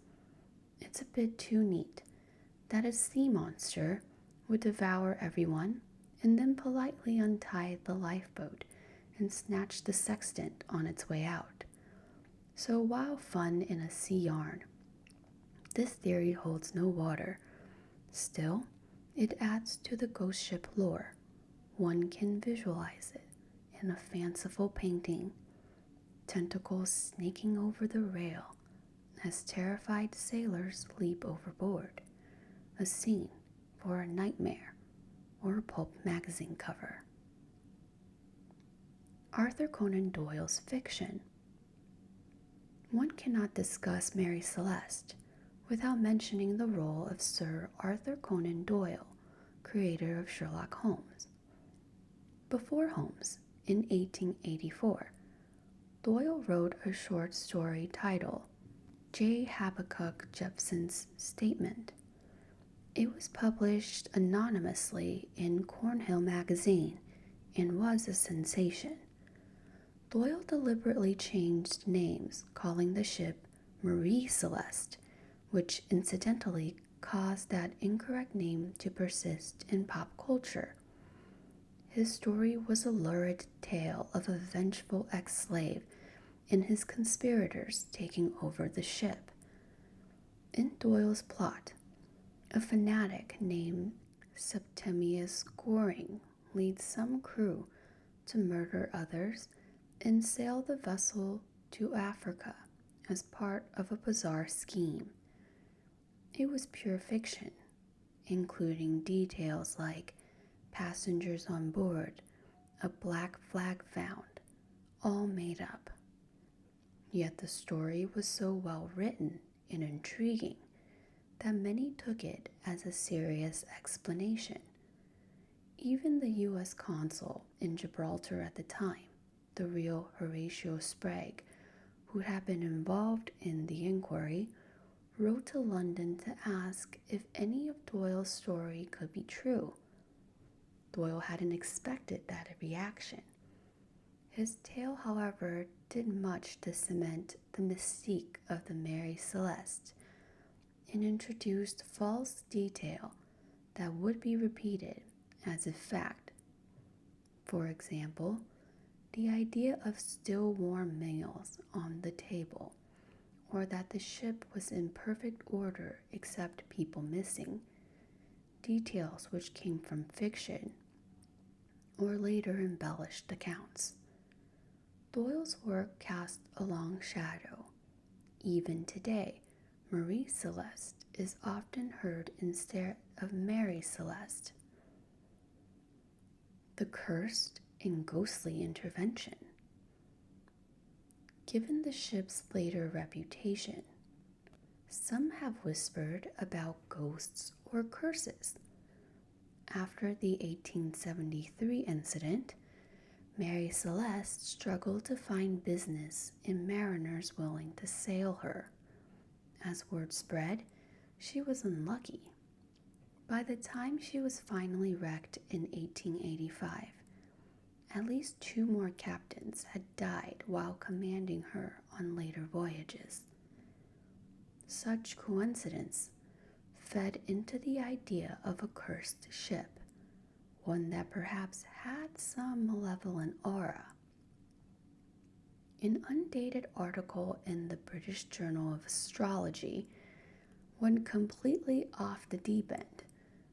It's a bit too neat that a sea monster would devour everyone and then politely untie the lifeboat and snatch the sextant on its way out. So while fun in a sea yarn, this theory holds no water. Still, it adds to the ghost ship lore. One can visualize it in a fanciful painting, tentacles snaking over the rail as terrified sailors leap overboard, a scene for a nightmare or a pulp magazine cover. Arthur Conan Doyle's fiction. One cannot discuss Mary Celeste without mentioning the role of Sir Arthur Conan Doyle, creator of Sherlock Holmes. Before Holmes, in 1884, Doyle wrote a short story titled J. Habakkuk Jepson's Statement. It was published anonymously in Cornhill magazine and was a sensation. Doyle deliberately changed names, calling the ship Marie Celeste, which incidentally caused that incorrect name to persist in pop culture. His story was a lurid tale of a vengeful ex-slave and his conspirators taking over the ship. In Doyle's plot, a fanatic named Septimius Goring leads some crew to murder others and sail the vessel to Africa as part of a bizarre scheme. It was pure fiction, including details like passengers on board, a black flag found, all made up. Yet the story was so well written and intriguing that many took it as a serious explanation. Even the U.S. consul in Gibraltar at the time, the real Horatio Sprague, who had been involved in the inquiry, wrote to London to ask if any of Doyle's story could be true. Doyle hadn't expected that reaction. His tale, however, did much to cement the mystique of the Mary Celeste and introduced false detail that would be repeated as a fact. For example, the idea of still warm meals on the table, or that the ship was in perfect order except people missing, details which came from fiction or later embellished accounts. Doyle's work cast a long shadow. Even today, Marie Celeste is often heard instead of Mary Celeste. The cursed and ghostly intervention. Given the ship's later reputation, some have whispered about ghosts or curses. After the 1873 incident, Mary Celeste struggled to find business and mariners willing to sail her. As word spread, she was unlucky. By the time she was finally wrecked in 1885, at least 2 more captains had died while commanding her on later voyages. Such coincidence fed into the idea of a cursed ship, one that perhaps had some malevolent aura. An undated article in the British Journal of Astrology went completely off the deep end,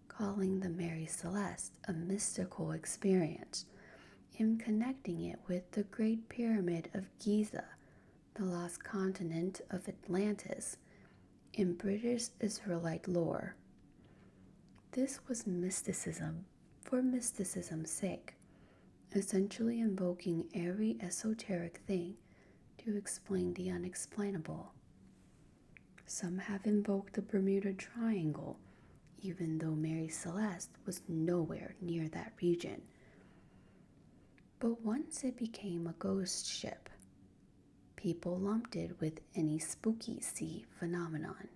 calling the Mary Celeste a mystical experience and connecting it with the Great Pyramid of Giza, the lost continent of Atlantis, in British Israelite lore. This was mysticism for mysticism's sake, essentially invoking every esoteric thing to explain the unexplainable. Some have invoked the Bermuda Triangle, even though Mary Celeste was nowhere near that region. But once it became a ghost ship, people lumped it with any spooky sea phenomenon.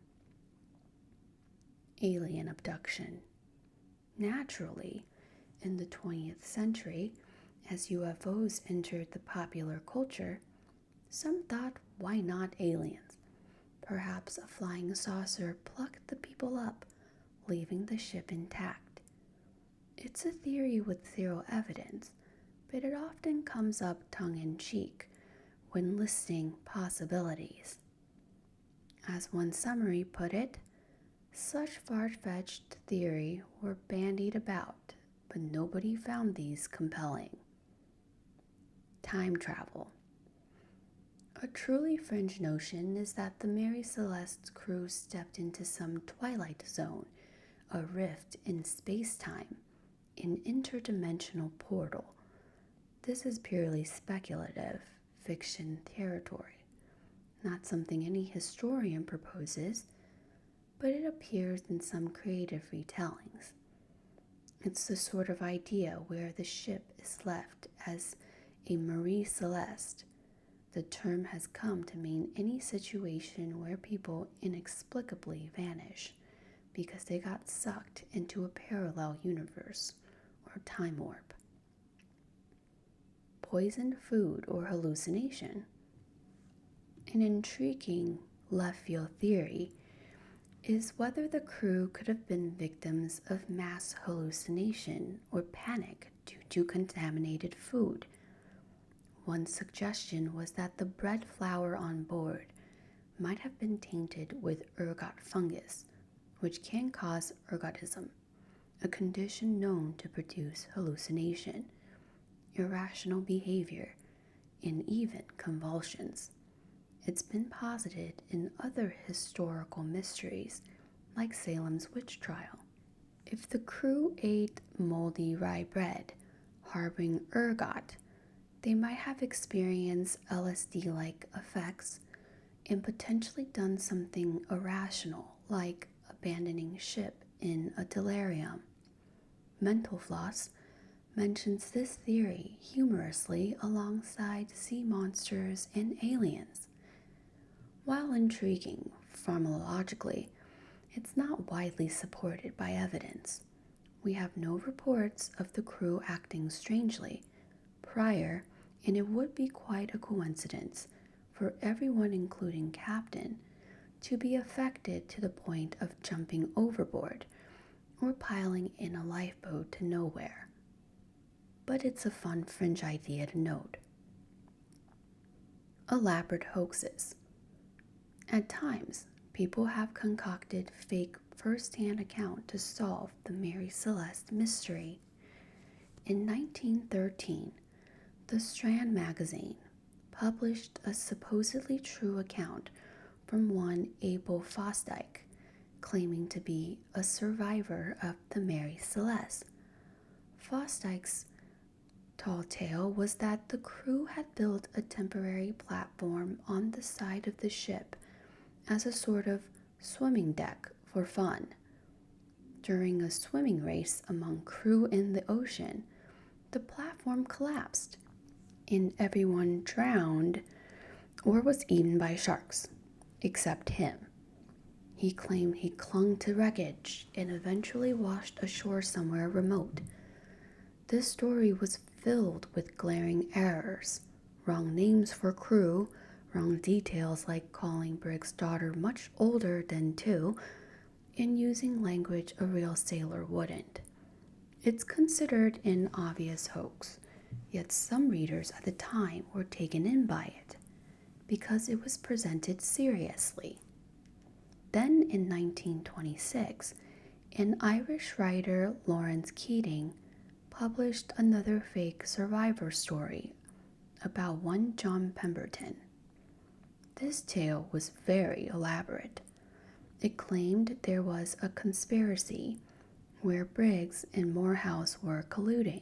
Alien abduction. Naturally, in the 20th century, as UFOs entered the popular culture, some thought, why not aliens? Perhaps a flying saucer plucked the people up, leaving the ship intact. It's a theory with zero evidence, but it often comes up tongue-in-cheek when listing possibilities. As one summary put it, such far-fetched theories were bandied about, but nobody found these compelling. Time travel. A truly fringe notion is that the Mary Celeste's crew stepped into some twilight zone, a rift in space-time, an interdimensional portal. This is purely speculative, fiction territory, not something any historian proposes, but it appears in some creative retellings. It's the sort of idea where the ship is left as a Marie Celeste. The term has come to mean any situation where people inexplicably vanish because they got sucked into a parallel universe or time warp. Poisoned food or hallucination. An intriguing left-field theory is whether the crew could have been victims of mass hallucination or panic due to contaminated food. One suggestion was that the bread flour on board might have been tainted with ergot fungus, which can cause ergotism, a condition known to produce hallucination, irrational behavior, and even convulsions. It's been posited in other historical mysteries, like Salem's witch trial. If the crew ate moldy rye bread, harboring ergot, they might have experienced LSD-like effects and potentially done something irrational like abandoning ship in a delirium. Mental Floss mentions this theory humorously alongside sea monsters and aliens. While intriguing pharmacologically, it's not widely supported by evidence. We have no reports of the crew acting strangely prior, and it would be quite a coincidence for everyone, including Captain, to be affected to the point of jumping overboard or piling in a lifeboat to nowhere. But it's a fun fringe idea to note. Elaborate hoaxes. At times, people have concocted fake first-hand account to solve the Mary Celeste mystery. In 1913, the Strand magazine published a supposedly true account from one Abel Fosdyke, claiming to be a survivor of the Mary Celeste. Fosdyke's tall tale was that the crew had built a temporary platform on the side of the ship as a sort of swimming deck for fun. During a swimming race among crew in the ocean, the platform collapsed and everyone drowned or was eaten by sharks, except him. He claimed he clung to wreckage and eventually washed ashore somewhere remote. This story was filled with glaring errors, wrong names for crew, wrong details like calling Briggs' daughter much older than 2, and using language a real sailor wouldn't. It's considered an obvious hoax, yet some readers at the time were taken in by it, because it was presented seriously. Then in 1926, an Irish writer, Lawrence Keating, published another fake survivor story about one John Pemberton. This tale was very elaborate. It claimed there was a conspiracy where Briggs and Morehouse were colluding.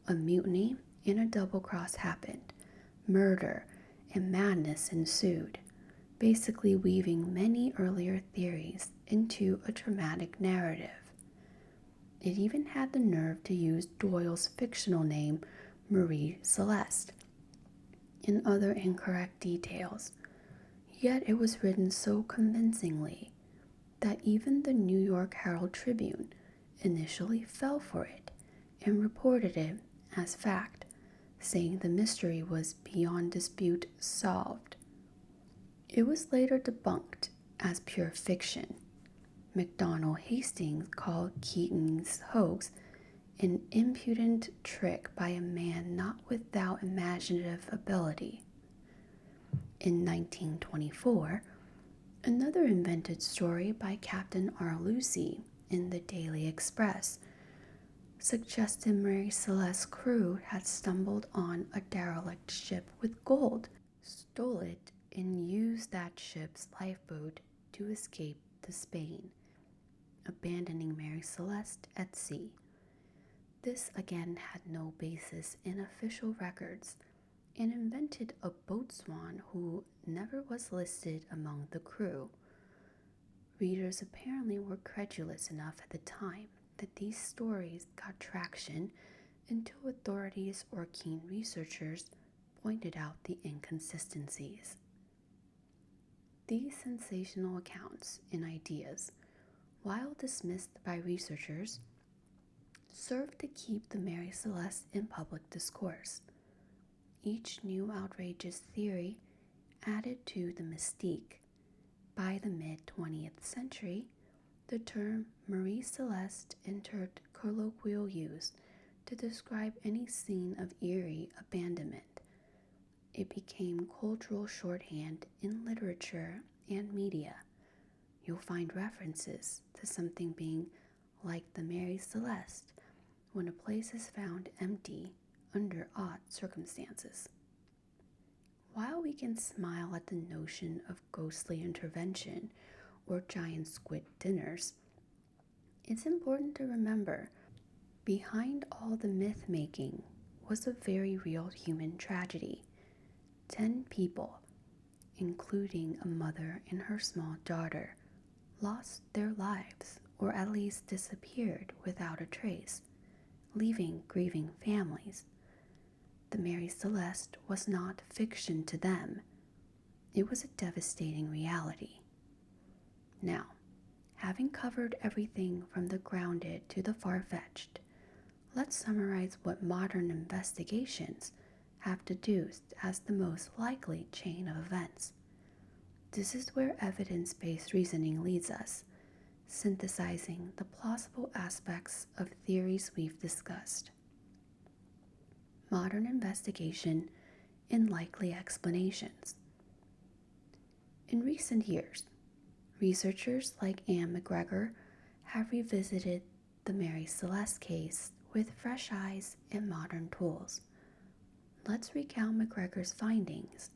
A mutiny and a double cross happened. Murder and madness ensued, basically weaving many earlier theories into a dramatic narrative. It even had the nerve to use Doyle's fictional name, Marie Celeste, and other incorrect details. Yet it was written so convincingly that even the New York Herald Tribune initially fell for it and reported it as fact, saying the mystery was beyond dispute solved. It was later debunked as pure fiction. McDonnell Hastings called Keating's hoax an impudent trick by a man not without imaginative ability. In 1924, another invented story by Captain R. Lucy in the Daily Express suggested Mary Celeste's crew had stumbled on a derelict ship with gold, stole it, and used that ship's lifeboat to escape to Spain, abandoning Mary Celeste at sea. This again had no basis in official records and invented a boatswain who never was listed among the crew. Readers apparently were credulous enough at the time that these stories got traction until authorities or keen researchers pointed out the inconsistencies. These sensational accounts and ideas, while dismissed by researchers, served to keep the Mary Celeste in public discourse. Each new outrageous theory added to the mystique. By the mid-20th century, the term Marie Celeste entered colloquial use to describe any scene of eerie abandonment. It became cultural shorthand in literature and media. You'll find references to something being like the Mary Celeste when a place is found empty under odd circumstances. While we can smile at the notion of ghostly intervention or giant squid dinners, it's important to remember Behind all the myth-making was a very real human tragedy. 10 people, including a mother and her small daughter, lost their lives or at least disappeared without a trace, leaving grieving families. The Mary Celeste was not fiction to them. It was a devastating reality. Now, having covered everything from the grounded to the far-fetched, let's summarize what modern investigations have deduced as the most likely chain of events. This is where evidence-based reasoning leads us, synthesizing the plausible aspects of theories we've discussed. Modern investigation and likely explanations. In recent years, researchers like Anne McGregor have revisited the Mary Celeste case with fresh eyes and modern tools. Let's recount McGregor's findings,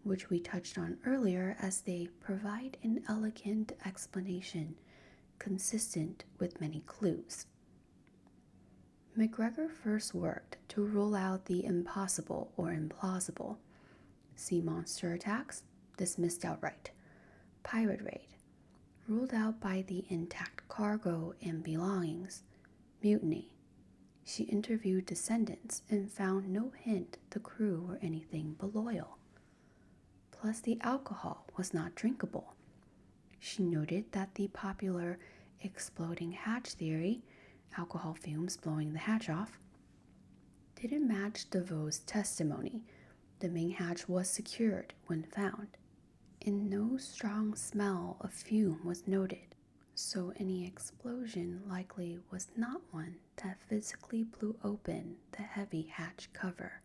which we touched on earlier, as they provide an elegant explanation consistent with many clues. McGregor first worked to rule out the impossible or implausible. Sea monster attacks, dismissed outright. Pirate raid, ruled out by the intact cargo and belongings. Mutiny. She interviewed descendants and found no hint the crew were anything but loyal. Plus, the alcohol was not drinkable. She noted that the popular exploding hatch theory, alcohol fumes blowing the hatch off, didn't match DeVoe's testimony. The main hatch was secured when found, and no strong smell of fume was noted, so any explosion likely was not one that physically blew open the heavy hatch cover.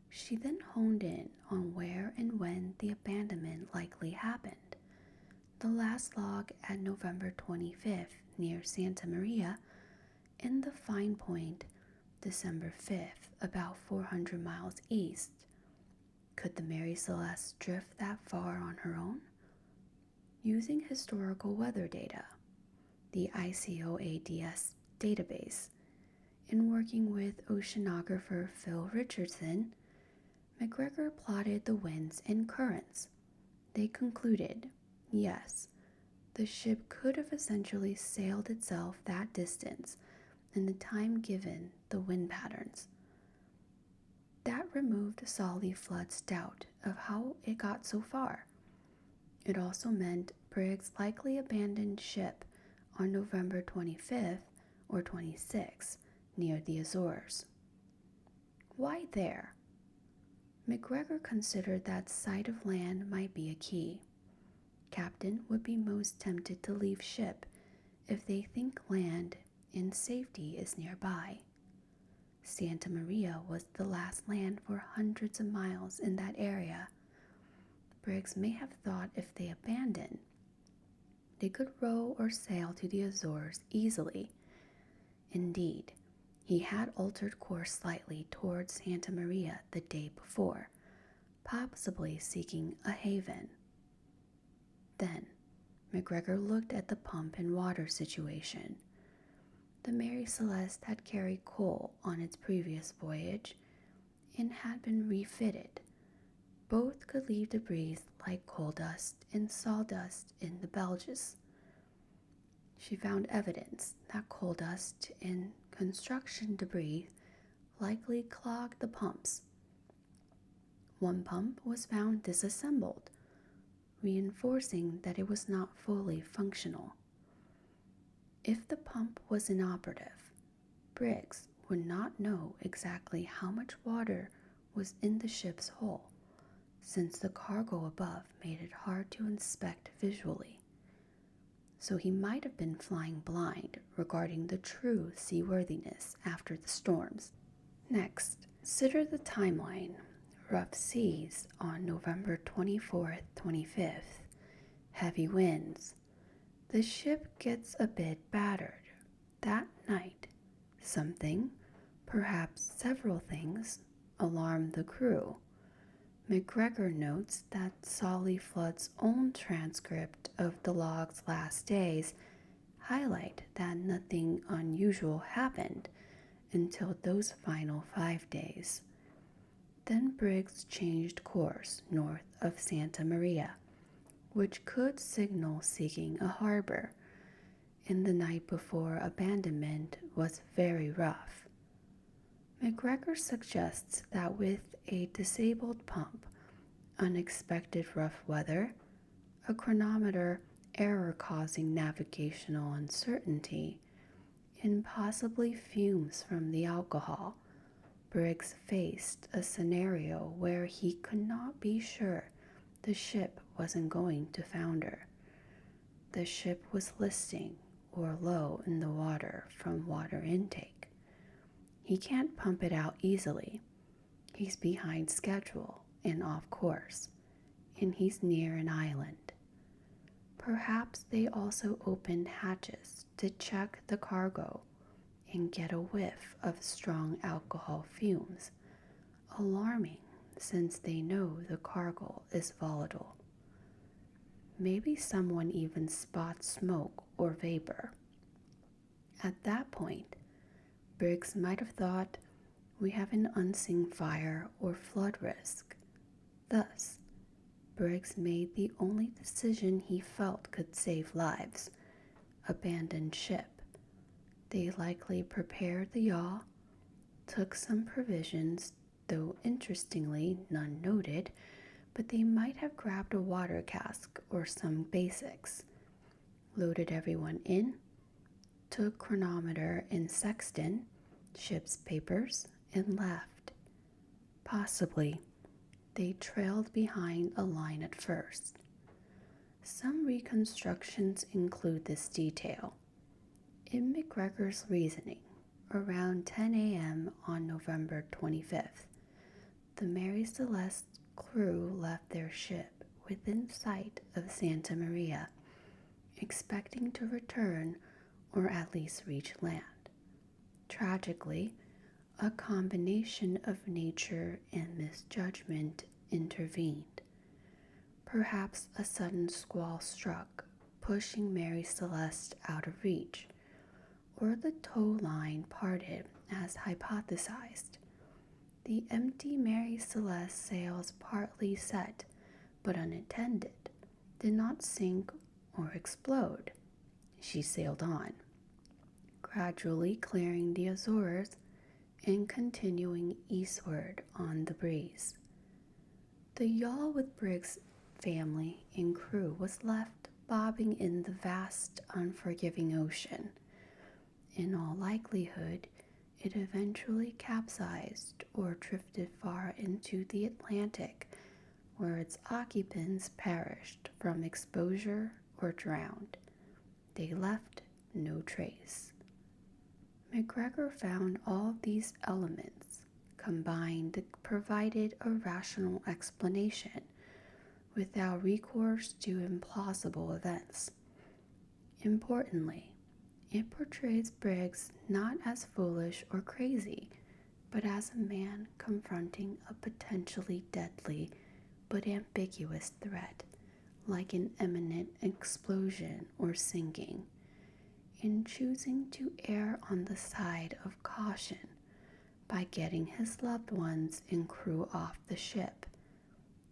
She then honed in on where and when the abandonment likely happened. The last log at November 25th near Santa Maria, and the fine point December 5th about 400 miles east. Could the Mary Celeste drift that far on her own? Using historical weather data, the ICOADS database, and working with oceanographer Phil Richardson, McGregor plotted the winds and currents. They concluded, yes, the ship could have essentially sailed itself that distance in the time given the wind patterns. That removed Solly Flood's doubt of how it got so far. It also meant Briggs likely abandoned ship on November 25th or 26th near the Azores. Why there? McGregor considered that sight of land might be a key. Captain would be most tempted to leave ship if they think land and safety is nearby. Santa Maria was the last land for hundreds of miles in that area. Briggs may have thought if they abandoned, they could row or sail to the Azores easily. Indeed, he had altered course slightly towards Santa Maria the day before, possibly seeking a haven. Then, McGregor looked at the pump and water situation. The Mary Celeste had carried coal on its previous voyage and had been refitted. Both could leave debris like coal dust and sawdust in the bilges. She found evidence that coal dust and construction debris likely clogged the pumps. One pump was found disassembled, reinforcing that it was not fully functional. If the pump was inoperative, Briggs would not know exactly how much water was in the ship's hull, since the cargo above made it hard to inspect visually. So he might have been flying blind regarding the true seaworthiness after the storms. Next, consider the timeline. Rough seas on November 24th, 25th. Heavy winds. The ship gets a bit battered. That night, something, perhaps several things, alarmed the crew. McGregor notes that Solly Flood's own transcript of the log's last days highlight that nothing unusual happened until those final 5 days. Then Briggs changed course north of Santa Maria, which could signal seeking a harbor, and the night before abandonment was very rough. McGregor suggests that with a disabled pump, unexpected rough weather, a chronometer error causing navigational uncertainty, and possibly fumes from the alcohol, Briggs faced a scenario where he could not be sure the ship wasn't going to founder. The ship was listing or low in the water from water intake. He can't pump it out easily. He's behind schedule and off course, and he's near an island. Perhaps they also opened hatches to check the cargo and get a whiff of strong alcohol fumes, alarming since they know the cargo is volatile. Maybe someone even spots smoke or vapor. At that point, Briggs might have thought, we have an unseen fire or flood risk. Thus, Briggs made the only decision he felt could save lives: abandon ship. They likely prepared the yawl, took some provisions, though interestingly none noted, but they might have grabbed a water cask or some basics, loaded everyone in, took chronometer and sextant, ship's papers, and left. Possibly, they trailed behind a line at first. Some reconstructions include this detail. In McGregor's reasoning, around 10 a.m. on November 25th, the Mary Celeste crew left their ship within sight of Santa Maria, expecting to return or at least reach land. Tragically, a combination of nature and misjudgment intervened. Perhaps a sudden squall struck, pushing Mary Celeste out of reach, or the tow line parted as hypothesized. The empty Mary Celeste sails partly set, but unattended, did not sink or explode. She sailed on, gradually clearing the Azores and continuing eastward on the breeze. The yawl with Briggs' family and crew was left bobbing in the vast, unforgiving ocean. In all likelihood, it eventually capsized or drifted far into the Atlantic, where its occupants perished from exposure or drowned. They left no trace. McGregor found all these elements combined provided a rational explanation without recourse to implausible events. Importantly, it portrays Briggs not as foolish or crazy, but as a man confronting a potentially deadly but ambiguous threat, like an imminent explosion or sinking, in choosing to err on the side of caution by getting his loved ones and crew off the ship.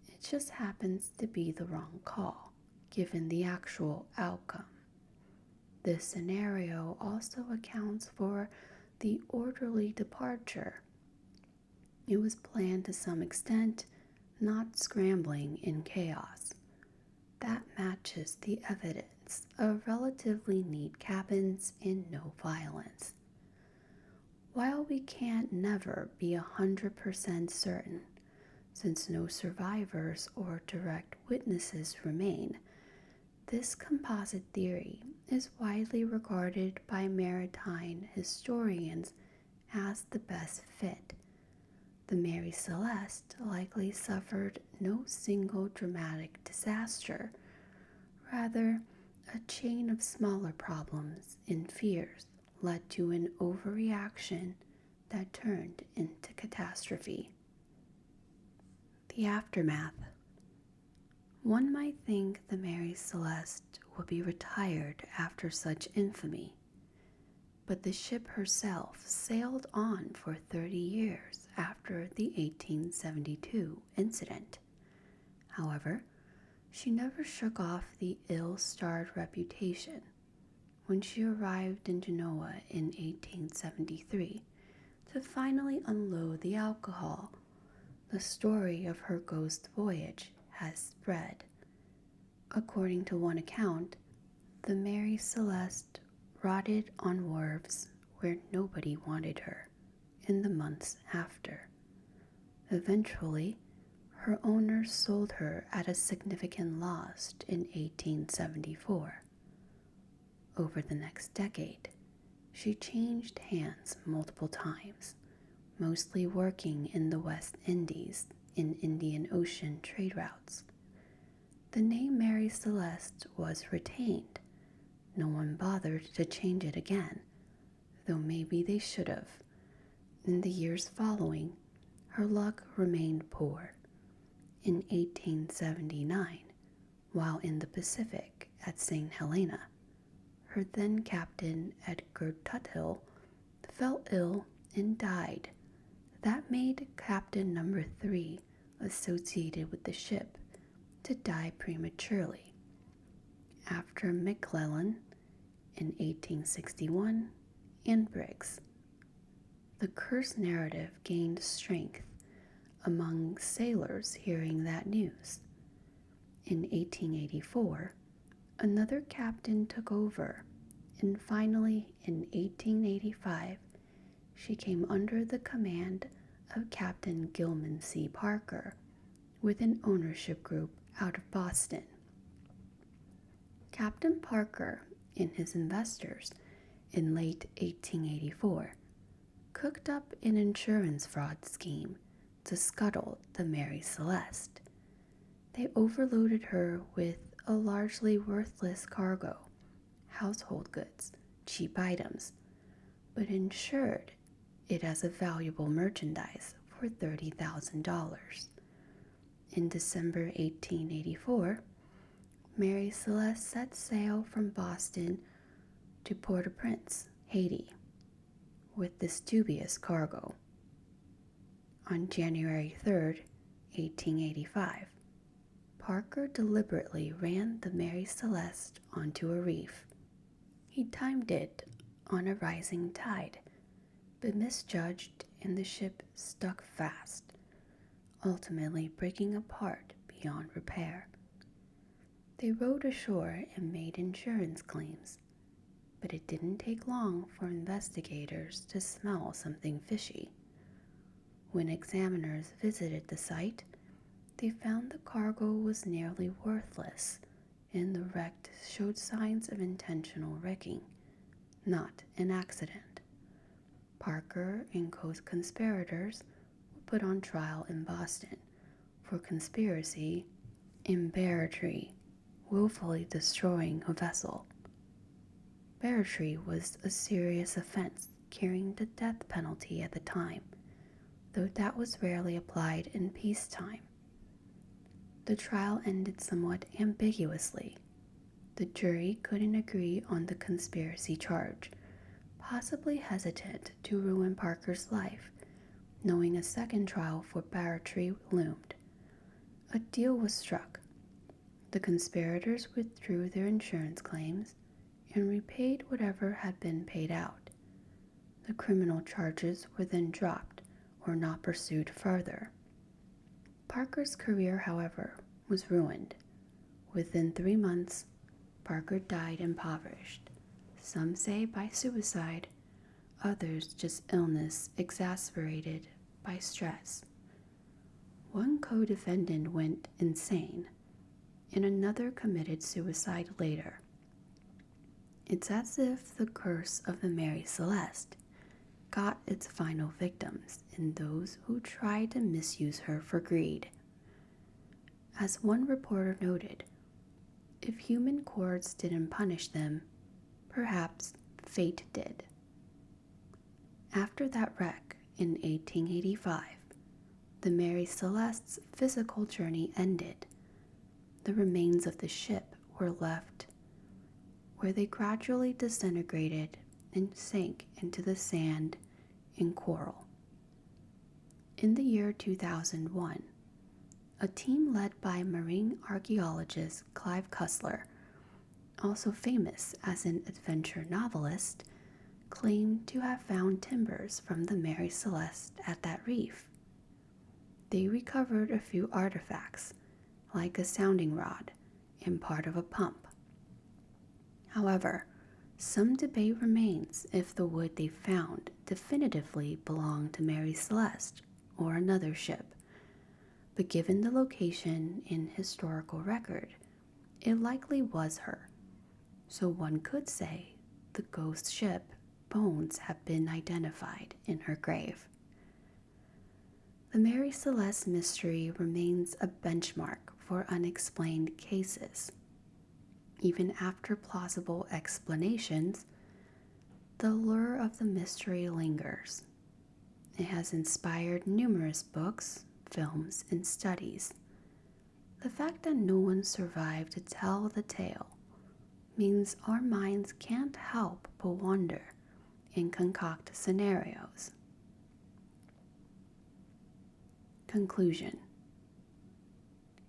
It just happens to be the wrong call, given the actual outcome. This scenario also accounts for the orderly departure. It was planned to some extent, not scrambling in chaos. That matches the evidence of relatively neat cabins and no violence. While we can't never be 100% certain, since no survivors or direct witnesses remain, this composite theory is widely regarded by maritime historians as the best fit. The Mary Celeste likely suffered no single dramatic disaster, rather a chain of smaller problems and fears led to an overreaction that turned into catastrophe. The aftermath. One might think the Mary Celeste would be retired after such infamy, but the ship herself sailed on for 30 years after the 1872 incident. However, she never shook off the ill-starred reputation. When she arrived in Genoa in 1873 to finally unload the alcohol, the story of her ghost voyage has spread. According to one account, the Mary Celeste rotted on wharves where nobody wanted her in the months after. Eventually, her owners sold her at a significant loss in 1874. Over the next decade, she changed hands multiple times, mostly working in the West Indies in Indian Ocean trade routes. The name Mary Celeste was retained. No one bothered to change it again, though maybe they should have. In the years following, her luck remained poor. In 1879, while in the Pacific at St. Helena, her then captain Edgar Tuthill fell ill and died. That made Captain Number 3 associated with the ship to die prematurely. After McClellan in 1861 and Briggs, the curse narrative gained strength among sailors hearing that news. In 1884, another captain took over, and finally in 1885, she came under the command of Captain Gilman C. Parker with an ownership group out of Boston. Captain Parker and his investors in late 1884 cooked up an insurance fraud scheme to scuttle the Mary Celeste. They overloaded her with a largely worthless cargo, household goods, cheap items, but insured it as a valuable merchandise for $30,000. In December 1884, Mary Celeste set sail from Boston to Port-au-Prince, Haiti, with this dubious cargo. On January 3, 1885, Parker deliberately ran the Mary Celeste onto a reef. He timed it on a rising tide, but misjudged and the ship stuck fast, ultimately breaking apart beyond repair. They rowed ashore and made insurance claims, but it didn't take long for investigators to smell something fishy. When examiners visited the site, they found the cargo was nearly worthless, and the wreck showed signs of intentional wrecking, not an accident. Parker and co-conspirators were put on trial in Boston for conspiracy and barratry, willfully destroying a vessel. Barratry was a serious offense carrying the death penalty at the time, though that was rarely applied in peacetime. The trial ended somewhat ambiguously. The jury couldn't agree on the conspiracy charge, possibly hesitant to ruin Parker's life, knowing a second trial for barratry loomed. A deal was struck. The conspirators withdrew their insurance claims and repaid whatever had been paid out. The criminal charges were then dropped or not pursued further. Parker's career, however, was ruined. Within 3 months, Parker died impoverished. Some say by suicide, others just illness exacerbated by stress. One co-defendant went insane, and another committed suicide later. It's as if the curse of the Mary Celeste got its final victims in those who tried to misuse her for greed. As one reporter noted, if human courts didn't punish them, perhaps fate did. After that wreck in 1885, the Mary Celeste's physical journey ended. The remains of the ship were left where they gradually disintegrated and sank into the sand and coral. In the year 2001, a team led by marine archaeologist Clive Cussler, also famous as an adventure novelist, claimed to have found timbers from the Mary Celeste at that reef. They recovered a few artifacts, like a sounding rod and part of a pump. However, some debate remains if the wood they found definitively belonged to Mary Celeste or another ship, but given the location in historical record, it likely was her. So one could say the ghost ship bones have been identified in her grave. The Mary Celeste mystery remains a benchmark for unexplained cases. Even after plausible explanations, the allure of the mystery lingers. It has inspired numerous books, films, and studies. The fact that no one survived to tell the tale means our minds can't help but wonder and concoct scenarios. Conclusion.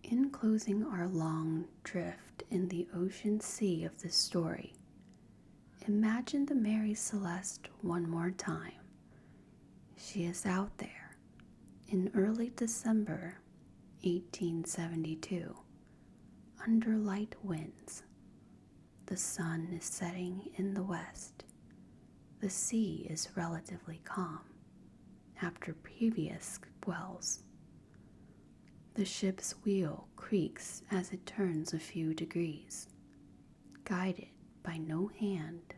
In closing our long drift in the ocean sea of this story, imagine the Mary Celeste one more time. She is out there in early December 1872, under light winds. The sun is setting in the west. The sea is relatively calm after previous squalls. The ship's wheel creaks as it turns a few degrees, guided by no hand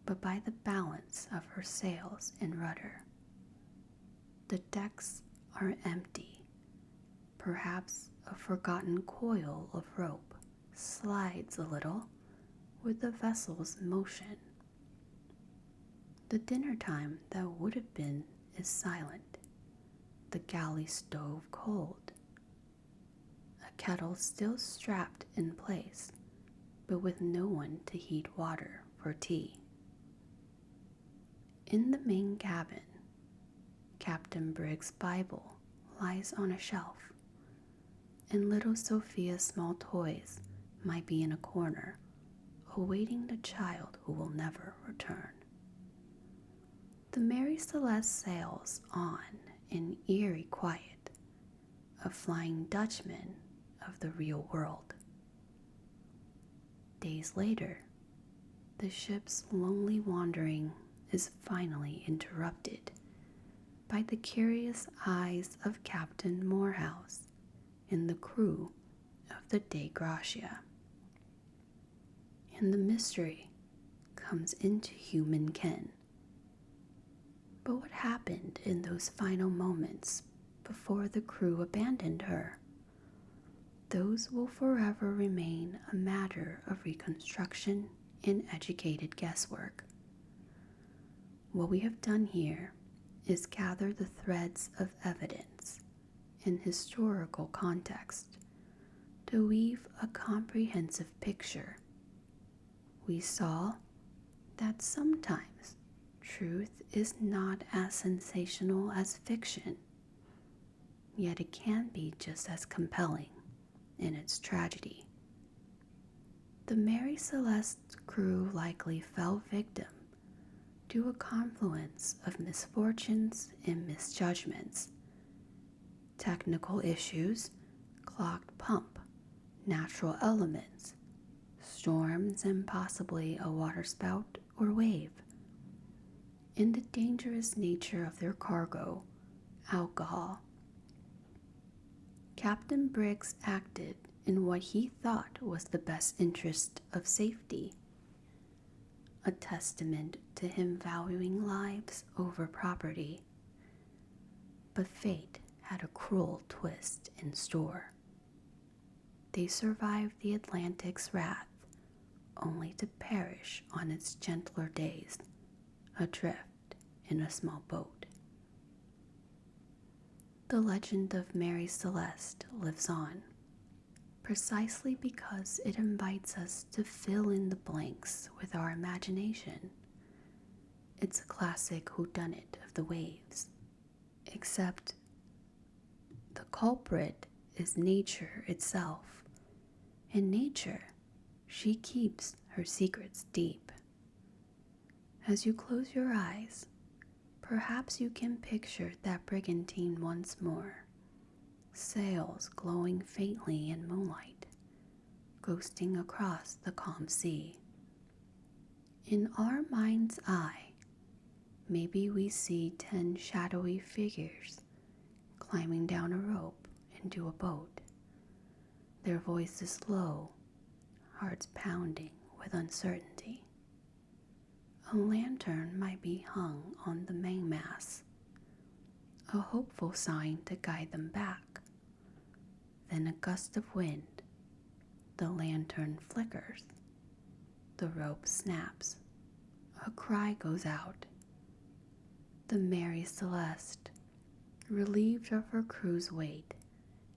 but by the balance of her sails and rudder. The decks are empty. Perhaps a forgotten coil of rope slides a little with the vessel's motion. The dinner time that would have been is silent, the galley stove cold, a kettle still strapped in place, but with no one to heat water for tea. In the main cabin, Captain Briggs' Bible lies on a shelf, and little Sophia's small toys might be in a corner, awaiting the child who will never return. The Mary Celeste sails on in eerie quiet, a Flying Dutchman of the real world. Days later, the ship's lonely wandering is finally interrupted by the curious eyes of Captain Morehouse and the crew of the Dei Gracia. And the mystery comes into human ken. But what happened in those final moments before the crew abandoned her? Those will forever remain a matter of reconstruction and educated guesswork. What we have done here is gather the threads of evidence and historical context to weave a comprehensive picture. We saw that sometimes truth is not as sensational as fiction, yet it can be just as compelling in its tragedy. The Mary Celeste's crew likely fell victim to a confluence of misfortunes and misjudgments, technical issues, clogged pump, natural elements, storms, and possibly a waterspout or wave. In the dangerous nature of their cargo, alcohol, Captain Briggs acted in what he thought was the best interest of safety, a testament to him valuing lives over property. But fate had a cruel twist in store. They survived the Atlantic's wrath, only to perish on its gentler days, adrift in a small boat. The legend of Mary Celeste lives on, precisely because it invites us to fill in the blanks with our imagination. It's a classic whodunit of the waves, except the culprit is nature itself. In nature, she keeps her secrets deep. As you close your eyes, perhaps you can picture that brigantine once more, sails glowing faintly in moonlight, ghosting across the calm sea. In our mind's eye, maybe we see 10 shadowy figures climbing down a rope into a boat, their voices low, hearts pounding with uncertainty. A lantern might be hung on the mainmast, a hopeful sign to guide them back. Then a gust of wind, the lantern flickers, the rope snaps, a cry goes out. The Mary Celeste, relieved of her crew's weight,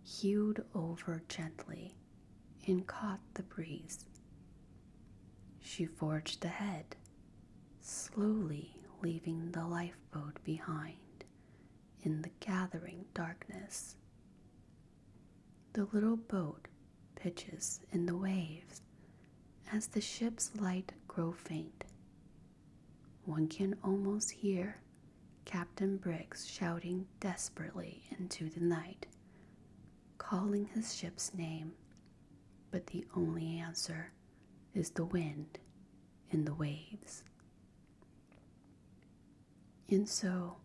hewed over gently and caught the breeze. She forged ahead, slowly leaving the lifeboat behind in the gathering darkness. The little boat pitches in the waves as the ship's light grows faint. One can almost hear Captain Briggs shouting desperately into the night, calling his ship's name, but the only answer is the wind in the waves. And so,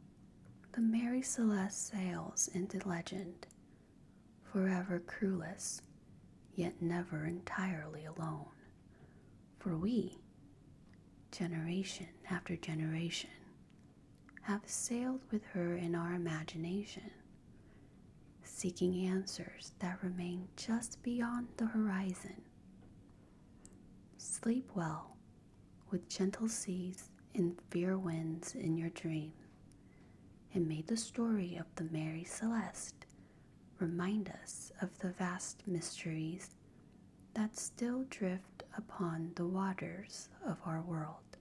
the Mary Celeste sails into legend, forever crewless, yet never entirely alone. For we, generation after generation, have sailed with her in our imagination, seeking answers that remain just beyond the horizon. Sleep well, with gentle seas and fair winds in your dream, and may the story of the Mary Celeste remind us of the vast mysteries that still drift upon the waters of our world.